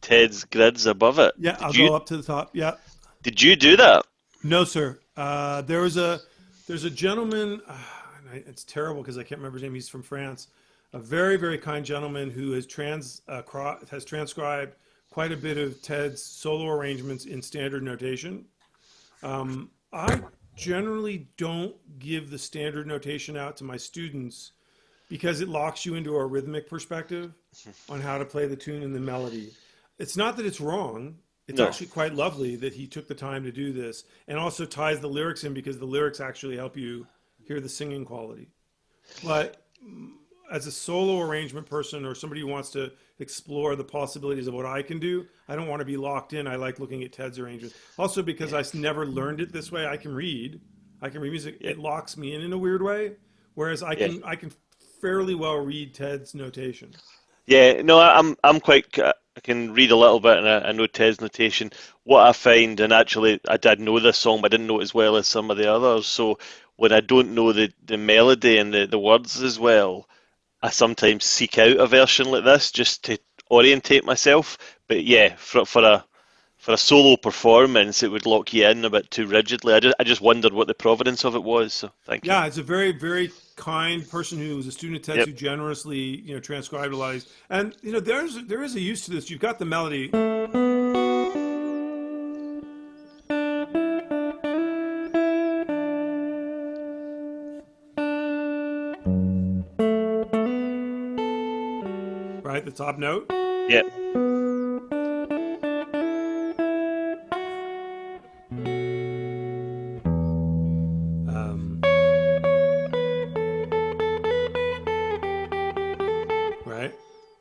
Ted's grids above it. Yeah, I'll go up to the top. Yeah. Did you do that? No, sir. There's a gentleman. It's terrible because I can't remember his name. He's from France. A very, very kind gentleman who has transcribed quite a bit of Ted's solo arrangements in standard notation. I generally don't give the standard notation out to my students because it locks you into a rhythmic perspective on how to play the tune and the melody. It's not that it's wrong. It's actually quite lovely that he took the time to do this and also ties the lyrics in because the lyrics actually help you hear the singing quality. But as a solo arrangement person or somebody who wants to explore the possibilities of what I can do, I don't want to be locked in. I like looking at Ted's arrangements. Also because I never learned it this way. I can read music. It locks me in a weird way. Whereas I can fairly well read Ted's notation. Yeah, no, I'm quite. I can read a little bit, and I know Ted's notation. What I find, and actually, I did know this song, but I didn't know it as well as some of the others. So when I don't know the melody and the words as well, I sometimes seek out a version like this just to orientate myself. But yeah, for a solo performance, it would lock you in a bit too rigidly. I just wondered what the provenance of it was. So thank you. Yeah, it's a very, very kind person who was a student of Ted's who generously, transcribed a lot of these. And there is a use to this. You've got the melody. Right, the top note. Yeah.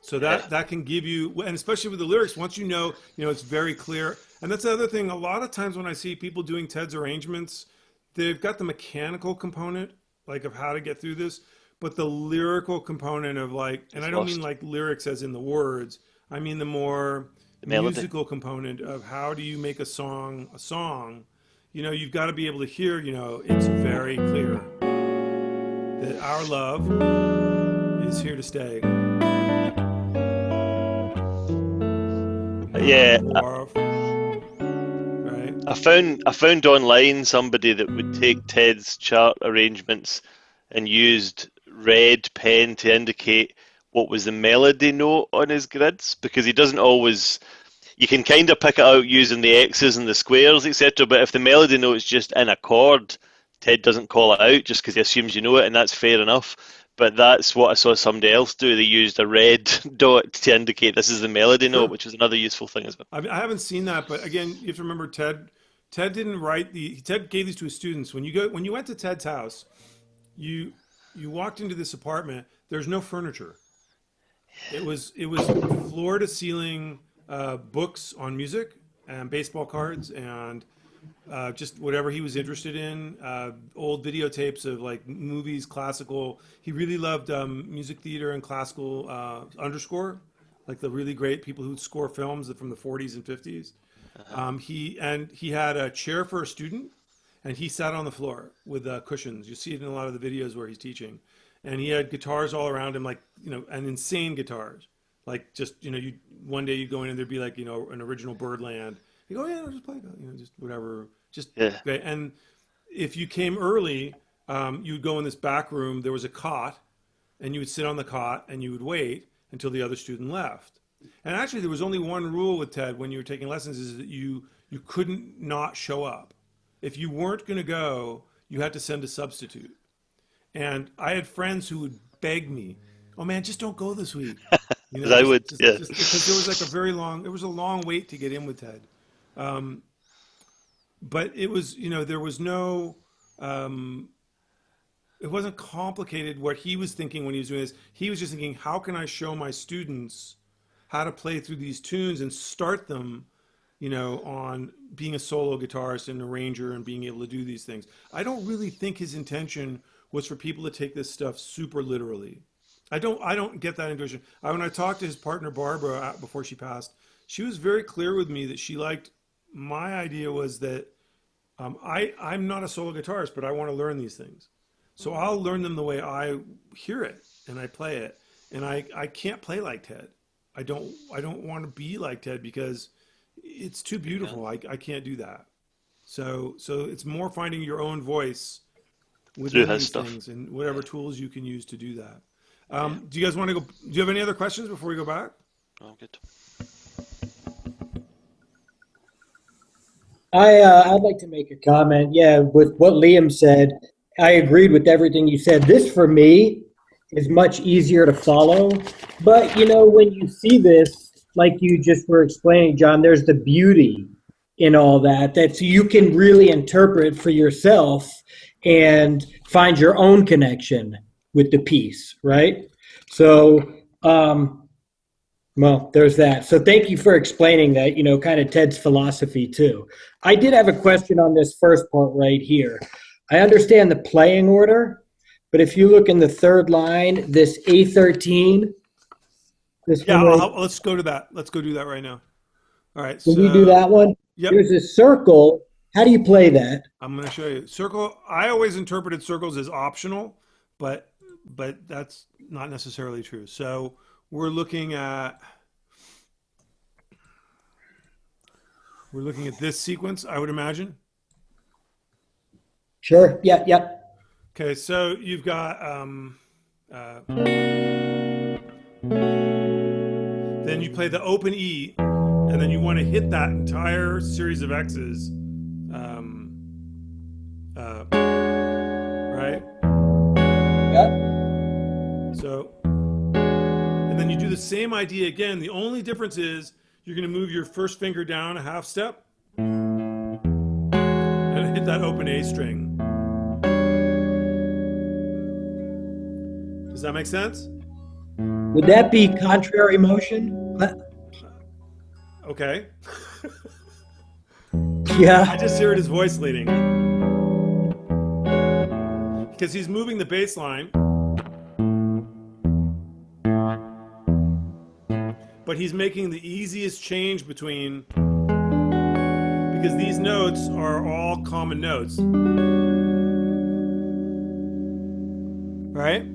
So that can give you, and especially with the lyrics, once you know, it's very clear. And that's the other thing. A lot of times when I see people doing Ted's arrangements, they've got the mechanical component, like of how to get through this, but the lyrical component of and I don't mean like lyrics as in the words. I mean the more musical component of how do you make a song a song. You've got to be able to hear, it's very clear that our love is here to stay. Yeah, right. I found online somebody that would take Ted's chart arrangements and used red pen to indicate what was the melody note on his grids, because he doesn't always, you can kind of pick it out using the X's and the squares, etc. But if the melody note's just in a chord, Ted doesn't call it out just because he assumes you know it, and that's fair enough. But that's what I saw somebody else do. They used a red dot to indicate this is the melody note, which is another useful thing as well. I haven't seen that, but again, you have to remember Ted didn't write Ted gave these to his students. When you went to Ted's house, you walked into this apartment. There's no furniture. It was floor to ceiling books on music and baseball cards and just whatever he was interested in. Old videotapes of like movies, classical. He really loved music theater and classical underscore, like the really great people who score films from the 40s and 50s. He had a chair for a student, and he sat on the floor with cushions. You see it in a lot of the videos where he's teaching. And he had guitars all around him, like, and insane guitars. Like just, one day you'd go in and there'd be like, an original Birdland. You go, yeah, just play, just whatever. Just great. And if you came early, you'd go in this back room. There was a cot, and you would sit on the cot and you would wait until the other student left. And actually, there was only one rule with Ted when you were taking lessons, is that you couldn't not show up. If you weren't going to go, you had to send a substitute. And I had friends who would beg me, "Oh man, just don't go this week." I would, just because there was like a long wait to get in with Ted. But it was, there was no, it wasn't complicated what he was thinking when he was doing this. He was just thinking, how can I show my students how to play through these tunes and start them, on being a solo guitarist and arranger and being able to do these things. I don't really think his intention was for people to take this stuff super literally. I don't get that intuition. When I talked to his partner Barbara before she passed, she was very clear with me that she liked, my idea was that I'm not a solo guitarist, but I want to learn these things. So I'll learn them the way I hear it and I play it. And I can't play like Ted. I don't want to be like Ted because it's too beautiful. I can't do that. So it's more finding your own voice within these things and whatever tools you can use to do that. Do you guys want to go? Do you have any other questions before we go back? Oh, good. I'd like to make a comment. Yeah, with what Liam said, I agreed with everything you said. This for me is much easier to follow. But when you see this, like you just were explaining, John, there's the beauty in all that so you can really interpret for yourself and find your own connection with the piece, right? So, well, there's that. So thank you for explaining that, kind of Ted's philosophy too. I did have a question on this first part right here. I understand the playing order, but if you look in the third line, this A13. Let's go to that. Let's go do that right now. All right. Can we do that one? Yep. There's a circle. How do you play that? I'm going to show you. Circle. I always interpreted circles as optional, but that's not necessarily true. So we're looking at this sequence, I would imagine. Sure. Yeah. Yep. Okay. So you've got then you play the open E, and then you want to hit that entire series of X's, right? Yep. So, and then you do the same idea again. The only difference is you're going to move your first finger down a half step and hit that open A string. Does that make sense? Would that be contrary motion? Okay. Yeah. I just heard his voice leading. Because he's moving the bass line. But he's making the easiest change between, because these notes are all common notes. Right?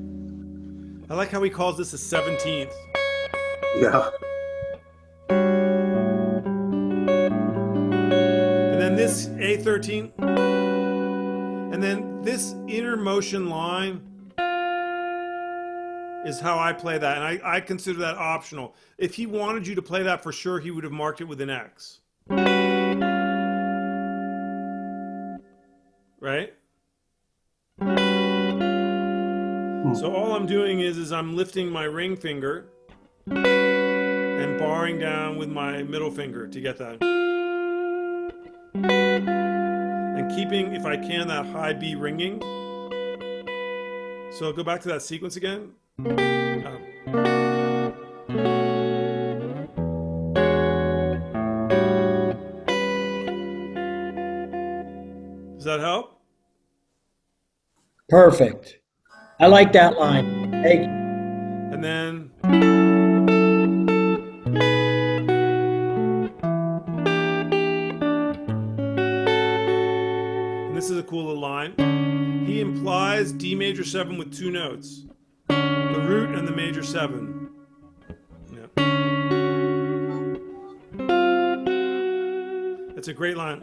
I like how he calls this a 17th. Yeah. And then this A13. And then this inner motion line is how I play that, and I consider that optional. If he wanted you to play that for sure, he would have marked it with an X. Right? So all I'm doing is I'm lifting my ring finger and barring down with my middle finger to get that. And keeping, if I can, that high B ringing. So I'll go back to that sequence again. Does that help? Perfect. I like that line. Thank you. And then this is a cool little line. He implies D major 7 with 2 notes. The root and the major 7. Yeah. It's a great line.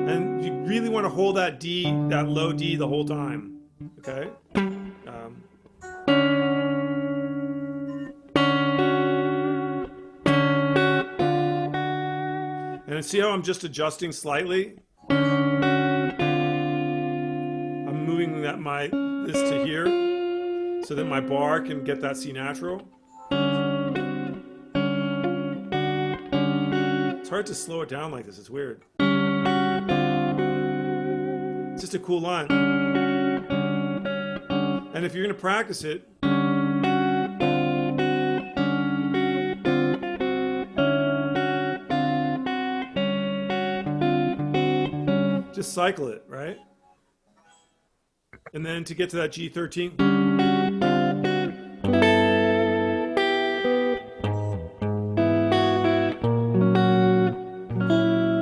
And you really want to hold that D, that low D the whole time. Okay? And see how I'm just adjusting slightly? I'm moving this to here so that my bar can get that C natural. It's hard to slow it down like this, it's weird. It's just a cool line. And if you're going to practice it, just cycle it, right? And then to get to that G13.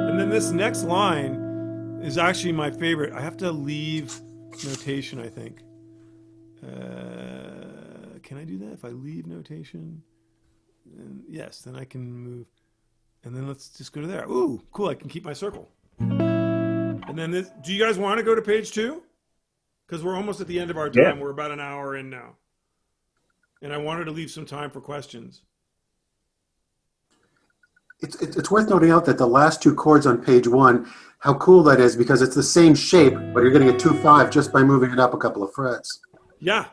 And then this next line is actually my favorite. I have to leave notation, I think. Can I do that if I leave notation? And yes, then I can move. And then let's just go to there. Ooh, cool, I can keep my circle. And then this, do you guys want to go to page 2? Because we're almost at the end of our time. Yeah. We're about an hour in now. And I wanted to leave some time for questions. It's worth noting out that the last 2 chords on page 1, how cool that is, because it's the same shape, but you're getting a 2-5 just by moving it up a couple of frets. Yeah.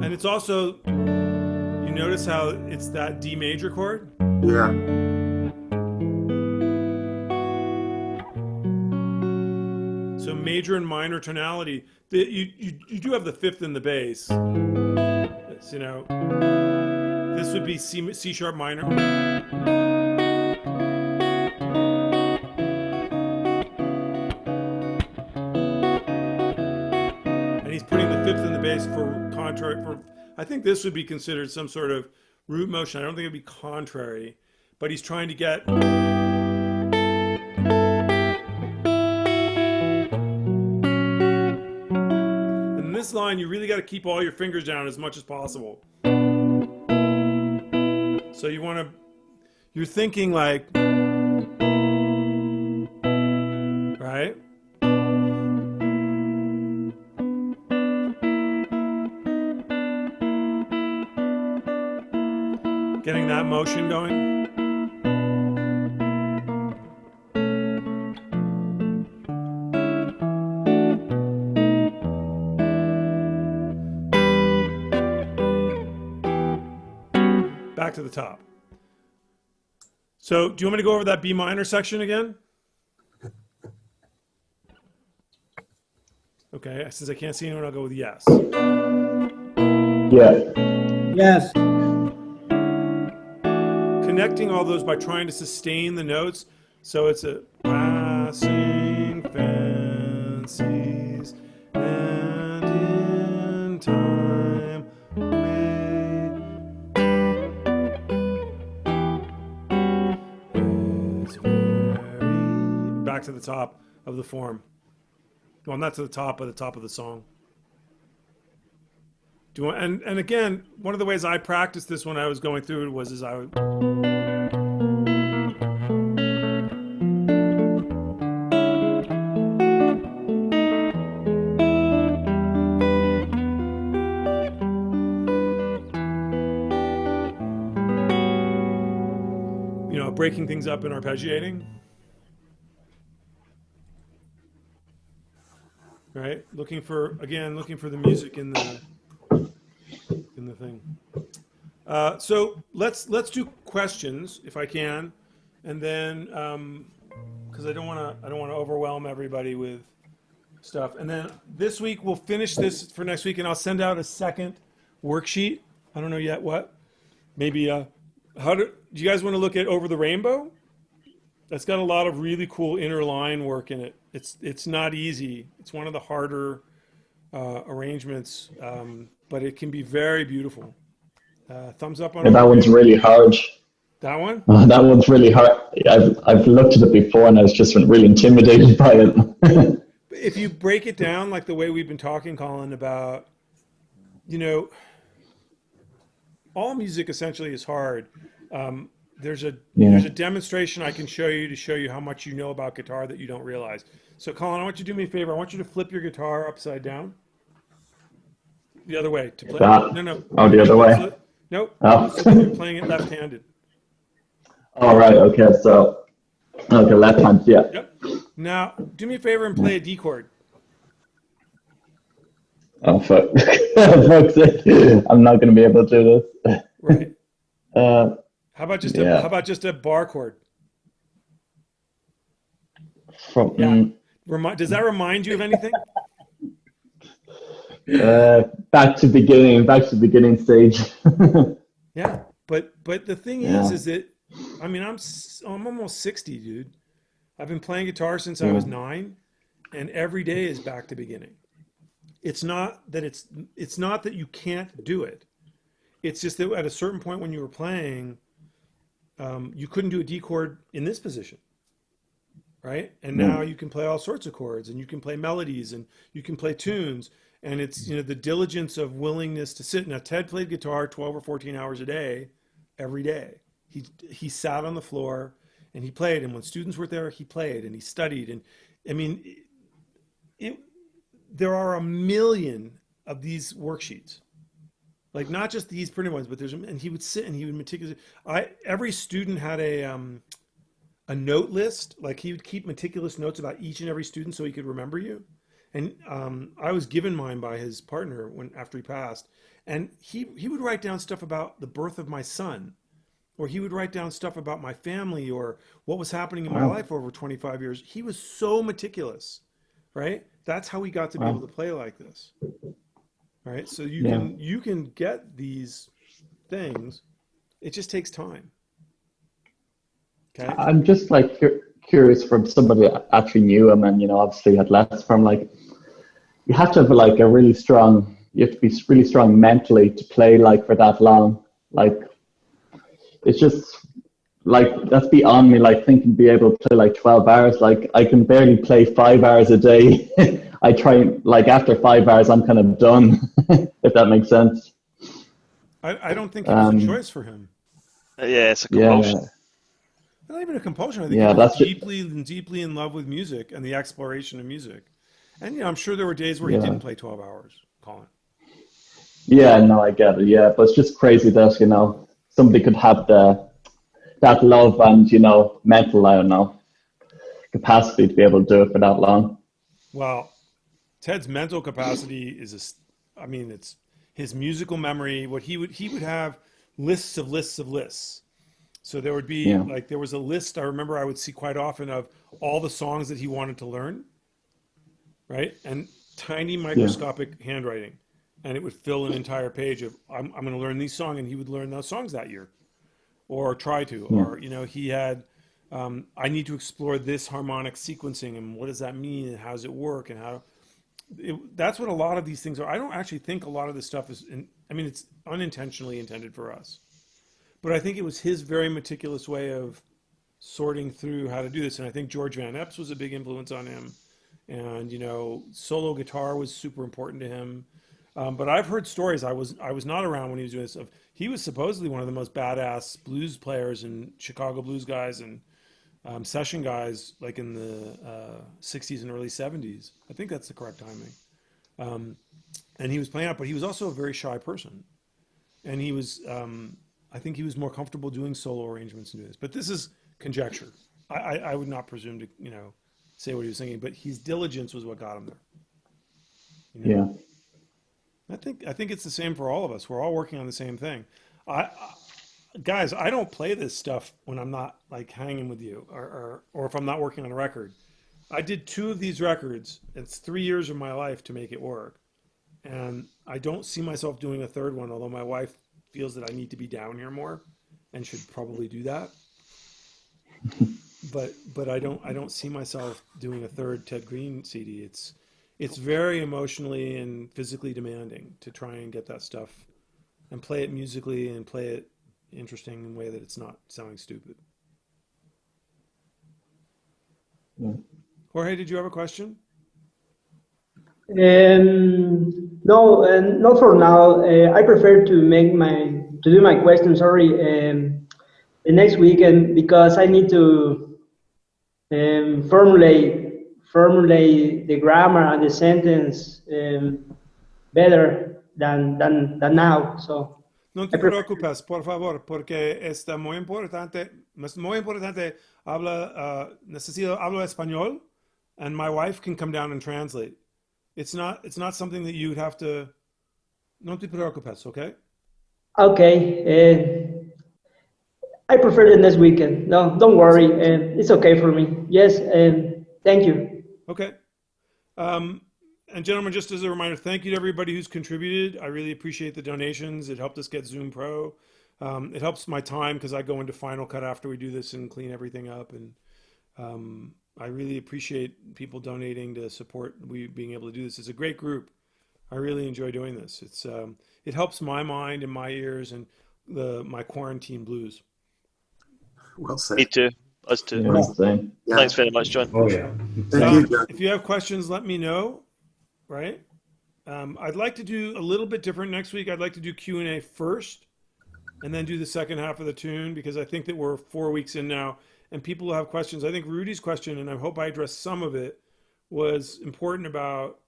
And it's also, you notice how it's that D major chord? Yeah. So major and minor tonality. You do have the 5th in the bass. It's, you know, this would be C sharp minor. And he's putting the 5th in the bass for contrary. I think this would be considered some sort of root motion. I don't think it'd be contrary, but he's trying to get. This line, you really got to keep all your fingers down as much as possible. So you want to, you're thinking like, right? Getting that motion going. Back to the top. So do you want me to go over that B minor section again? Okay, since I can't see anyone, I'll go with yes. Yeah. Yes. Connecting all those by trying to sustain the notes. So it's a passing fancies and in time back to the top of the form. Well, not to the top, but the top of the song. Do you want, and again, one of the ways I practiced this when I was going through it was I would. breaking things up and arpeggiating. Right? Looking for the music in the thing. So let's do questions if I can, and then because I don't want to overwhelm everybody with stuff. And then this week we'll finish this for next week, and I'll send out a second worksheet. I don't know yet what. Maybe do you guys want to look at Over the Rainbow? That's got a lot of really cool inner line work in it. It's not easy. It's one of the harder arrangements, but it can be very beautiful. Thumbs up on Yeah, that one's really hard. That one? That one's really hard. I've looked at it before and I was just really intimidated by it. If you break it down like the way we've been talking, Colin, about, all music essentially is hard. There's a demonstration I can show you how much you know about guitar that you don't realize. So, Colin, I want you to do me a favor. I want you to flip your guitar upside down. The other way to play. That? No. Oh, the other way? Nope. Oh. So you're playing it left-handed. All right. Okay. So, left hand. Yeah. Yep. Now, do me a favor and play a D chord. Oh fuck! Fuck's sake. I'm not going to be able to do this. Right. How about just a bar chord? Does that remind you of anything? Back to beginning stage. Yeah, but the thing is that I'm almost 60, dude. I've been playing guitar since I was 9, and every day is back to beginning. It's not that you can't do it. It's just that at a certain point when you were playing, you couldn't do a D chord in this position, right? And now you can play all sorts of chords, and you can play melodies, and you can play tunes. And it's, the diligence of willingness to sit. Now, Ted played guitar 12 or 14 hours a day, every day. He sat on the floor and he played. And when students were there, he played and he studied. And there are a million of these worksheets, like not just these printed ones, but and he would sit and he would meticulously. Every student had a note list. Like he would keep meticulous notes about each and every student so he could remember you. And I was given mine by his partner after he passed, and he would write down stuff about the birth of my son, or he would write down stuff about my family or what was happening in my life over 25 years. He was so meticulous, right? That's how he got to be able to play like this, right? So you can get these things. It just takes time. Okay. I'm just like curious from somebody that actually knew him and obviously had less from you have to have you have to be really strong mentally to play for that long. It's just that's beyond me, thinking be able to play 12 hours. I can barely play 5 hours a day. I try after 5 hours I'm kind of done. If that makes sense. I don't think it was a choice for him. Yeah, it's a compulsion. Yeah. Not even a compulsion. I think he was deeply in love with music and the exploration of music. And I'm sure there were days where he didn't play 12 hours, Colin. Yeah, no, I get it. Yeah, but it's just crazy that somebody could have that love and mental, I don't know, capacity to be able to do it for that long. Well, Ted's mental capacity is it's his musical memory. What he would have lists of lists of lists. So there would be there was a list I remember I would see quite often of all the songs that he wanted to learn, right? And tiny microscopic handwriting, and it would fill an entire page of I'm going to learn these songs, and he would learn those songs that year, or try to, or he had I need to explore this harmonic sequencing and what does that mean and how does it work and that's what a lot of these things are. I don't actually think a lot of this stuff is it's unintentionally intended for us. But I think it was his very meticulous way of sorting through how to do this. And I think George Van Epps was a big influence on him. And, solo guitar was super important to him. But I've heard stories, I was not around when he was doing this, he was supposedly one of the most badass blues players and Chicago blues guys and session guys in the 60s and early 70s. I think that's the correct timing. And he was playing out, but he was also a very shy person. And he was... I think he was more comfortable doing solo arrangements and doing this. But this is conjecture. I would not presume to, say what he was thinking, but his diligence was what got him there. Yeah. I think it's the same for all of us. We're all working on the same thing. Guys, I don't play this stuff when I'm not like hanging with you or if I'm not working on a record. I did 2 of these records. It's 3 years of my life to make it work. And I don't see myself doing a third one, although my wife feels that I need to be down here more and should probably do that. But I don't see myself doing a third Ted Greene CD. It's very emotionally and physically demanding to try and get that stuff and play it musically and play it interesting in a way that it's not sounding stupid. Yeah. Jorge, did you have a question? No, not for now. I prefer to do my question. Sorry, the next weekend because I need to formulate the grammar and the sentence better than now. So No te preocupes, por favor, porque está muy importante, necesito hablar español, and my wife can come down and translate. It's not something that you would have to, no te preocupes, okay? Okay, I prefer the next weekend. No, don't worry, it's okay for me. Yes, thank you. Okay. And gentlemen, just as a reminder, thank you to everybody who's contributed. I really appreciate the donations. It helped us get Zoom Pro. It helps my time because I go into Final Cut after we do this and clean everything up. And I really appreciate people donating to support we being able to do this. It's a great group. I really enjoy doing this. It helps my mind and my ears and my quarantine blues. Well said. Me too. Us too. Yeah, same. Yeah. Thanks very much, John. Oh yeah. Thank you, John. If you have questions, let me know. Right? I'd like to do a little bit different next week. I'd like to do Q&A first and then do the second half of the tune because I think that we're 4 weeks in now and people will have questions. I think Rudy's question, and I hope I addressed some of it, was important about,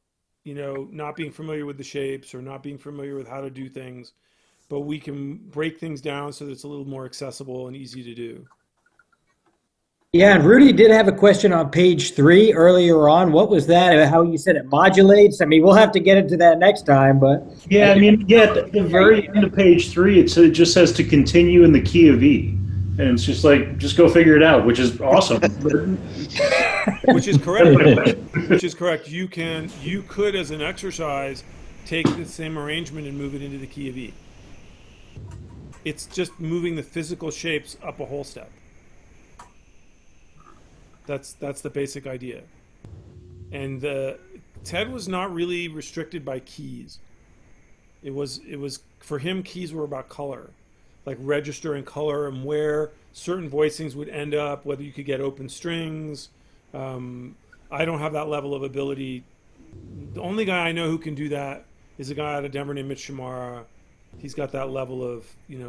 not being familiar with the shapes or not being familiar with how to do things, but we can break things down so that it's a little more accessible and easy to do. Yeah, and Rudy did have a question on page 3 earlier on. What was that? How you said it modulates? I mean, we'll have to get into that next time, but... Yeah, I mean, at the very end of page 3, it just says to continue in the key of E. And it's just like, just go figure it out, which is awesome. Which is correct. Which is correct. You could, as an exercise, take the same arrangement and move it into the key of E. It's just moving the physical shapes up a whole step. That's the basic idea. And Ted was not really restricted by keys. It was for him, keys were about color, like register and color and where certain voicings would end up, whether you could get open strings. I don't have that level of ability. The only guy I know who can do that is a guy out of Denver named Mitch Shamara. He's got that level of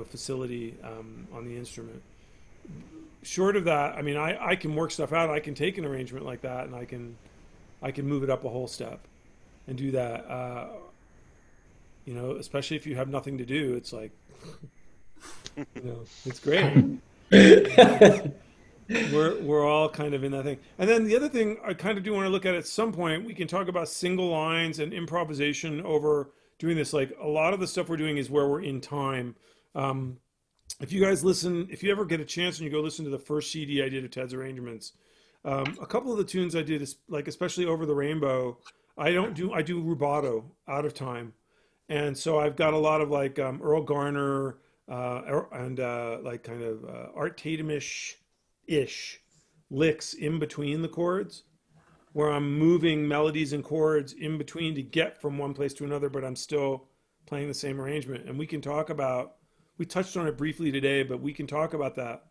facility on the instrument. Short of that, I mean, I can work stuff out. I can take an arrangement like that, and I can move it up a whole step, and do that. Especially if you have nothing to do, it's like, it's great. We're all kind of in that thing. And then the other thing I kind of do want to look at some point, we can talk about single lines and improvisation over doing this. Like a lot of the stuff we're doing is where we're in time. If you guys listen, if you ever get a chance and you go listen to the first CD I did of Ted's arrangements, a couple of the tunes I did is like, especially Over the Rainbow, I do rubato out of time. And so I've got a lot of like Earl Garner and like kind of Art Tatum-ish licks in between the chords, where I'm moving melodies and chords in between to get from one place to another, but I'm still playing the same arrangement. And we can talk about, we touched on it briefly today, but we can talk about that.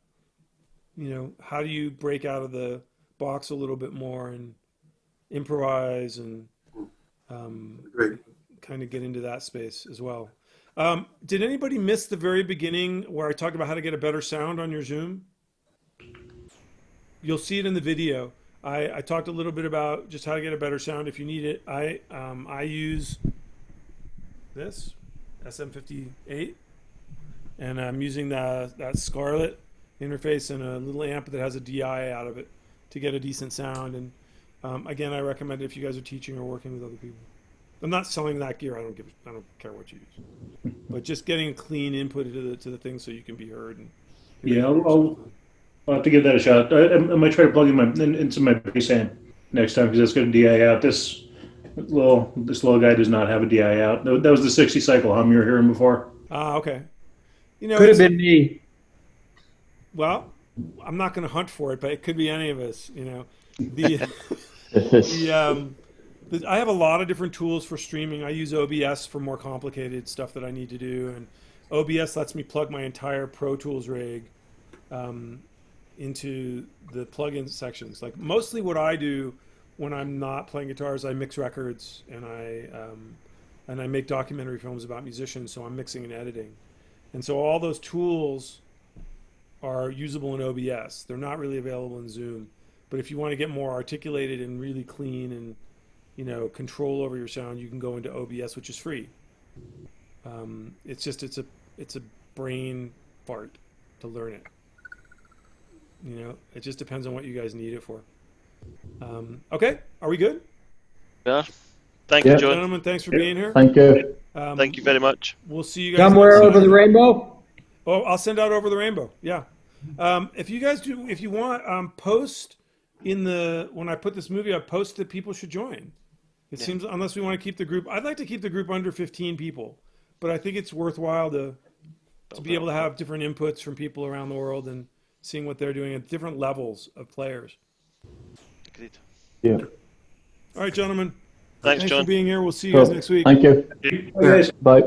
How do you break out of the box a little bit more and improvise and kind of get into that space as well. Did anybody miss the very beginning where I talked about how to get a better sound on your Zoom? You'll see it in the video. I talked a little bit about just how to get a better sound if you need it. I use this SM58, and I'm using that Scarlett interface and a little amp that has a DI out of it to get a decent sound. And again, I recommend it if you guys are teaching or working with other people. I'm not selling that gear. I don't care what you use, but just getting a clean input to the thing so you can be heard. And Yeah, I'll have to give that a shot. I might try to plug into my bass amp next time because that's got a DI out. This little guy does not have a DI out. That was the 60 cycle hum you were hearing before. Okay. You know, Could have been me. Well, I'm not going to hunt for it, but it could be any of us. You know, I have a lot of different tools for streaming. I use OBS for more complicated stuff that I need to do, and OBS lets me plug my entire Pro Tools rig into the plugin sections. Like mostly what I do when I'm not playing guitars, I mix records and I make documentary films about musicians. So I'm mixing and editing, and so all those tools are usable in OBS. They're not really available in Zoom, but if you want to get more articulated and really clean and control over your sound, you can go into OBS, which is free. It's a brain fart to learn it. It just depends on what you guys need it for. Okay, are we good? Yeah. Thank you, John. Gentlemen, thanks for being here. Thank you. Thank you very much. We'll see you guys Somewhere next over the rainbow? Oh, I'll send out over the rainbow. Yeah. If you want, post when I put this movie up, post that people should join. It seems, unless we want to keep the group, I'd like to keep the group under 15 people, but I think it's worthwhile to be able to have different inputs from people around the world and seeing what they're doing at different levels of players. Agreed. Yeah. All right, gentlemen. Thanks, John. for being here. We'll see you guys next week. Thank you. Guys. Bye.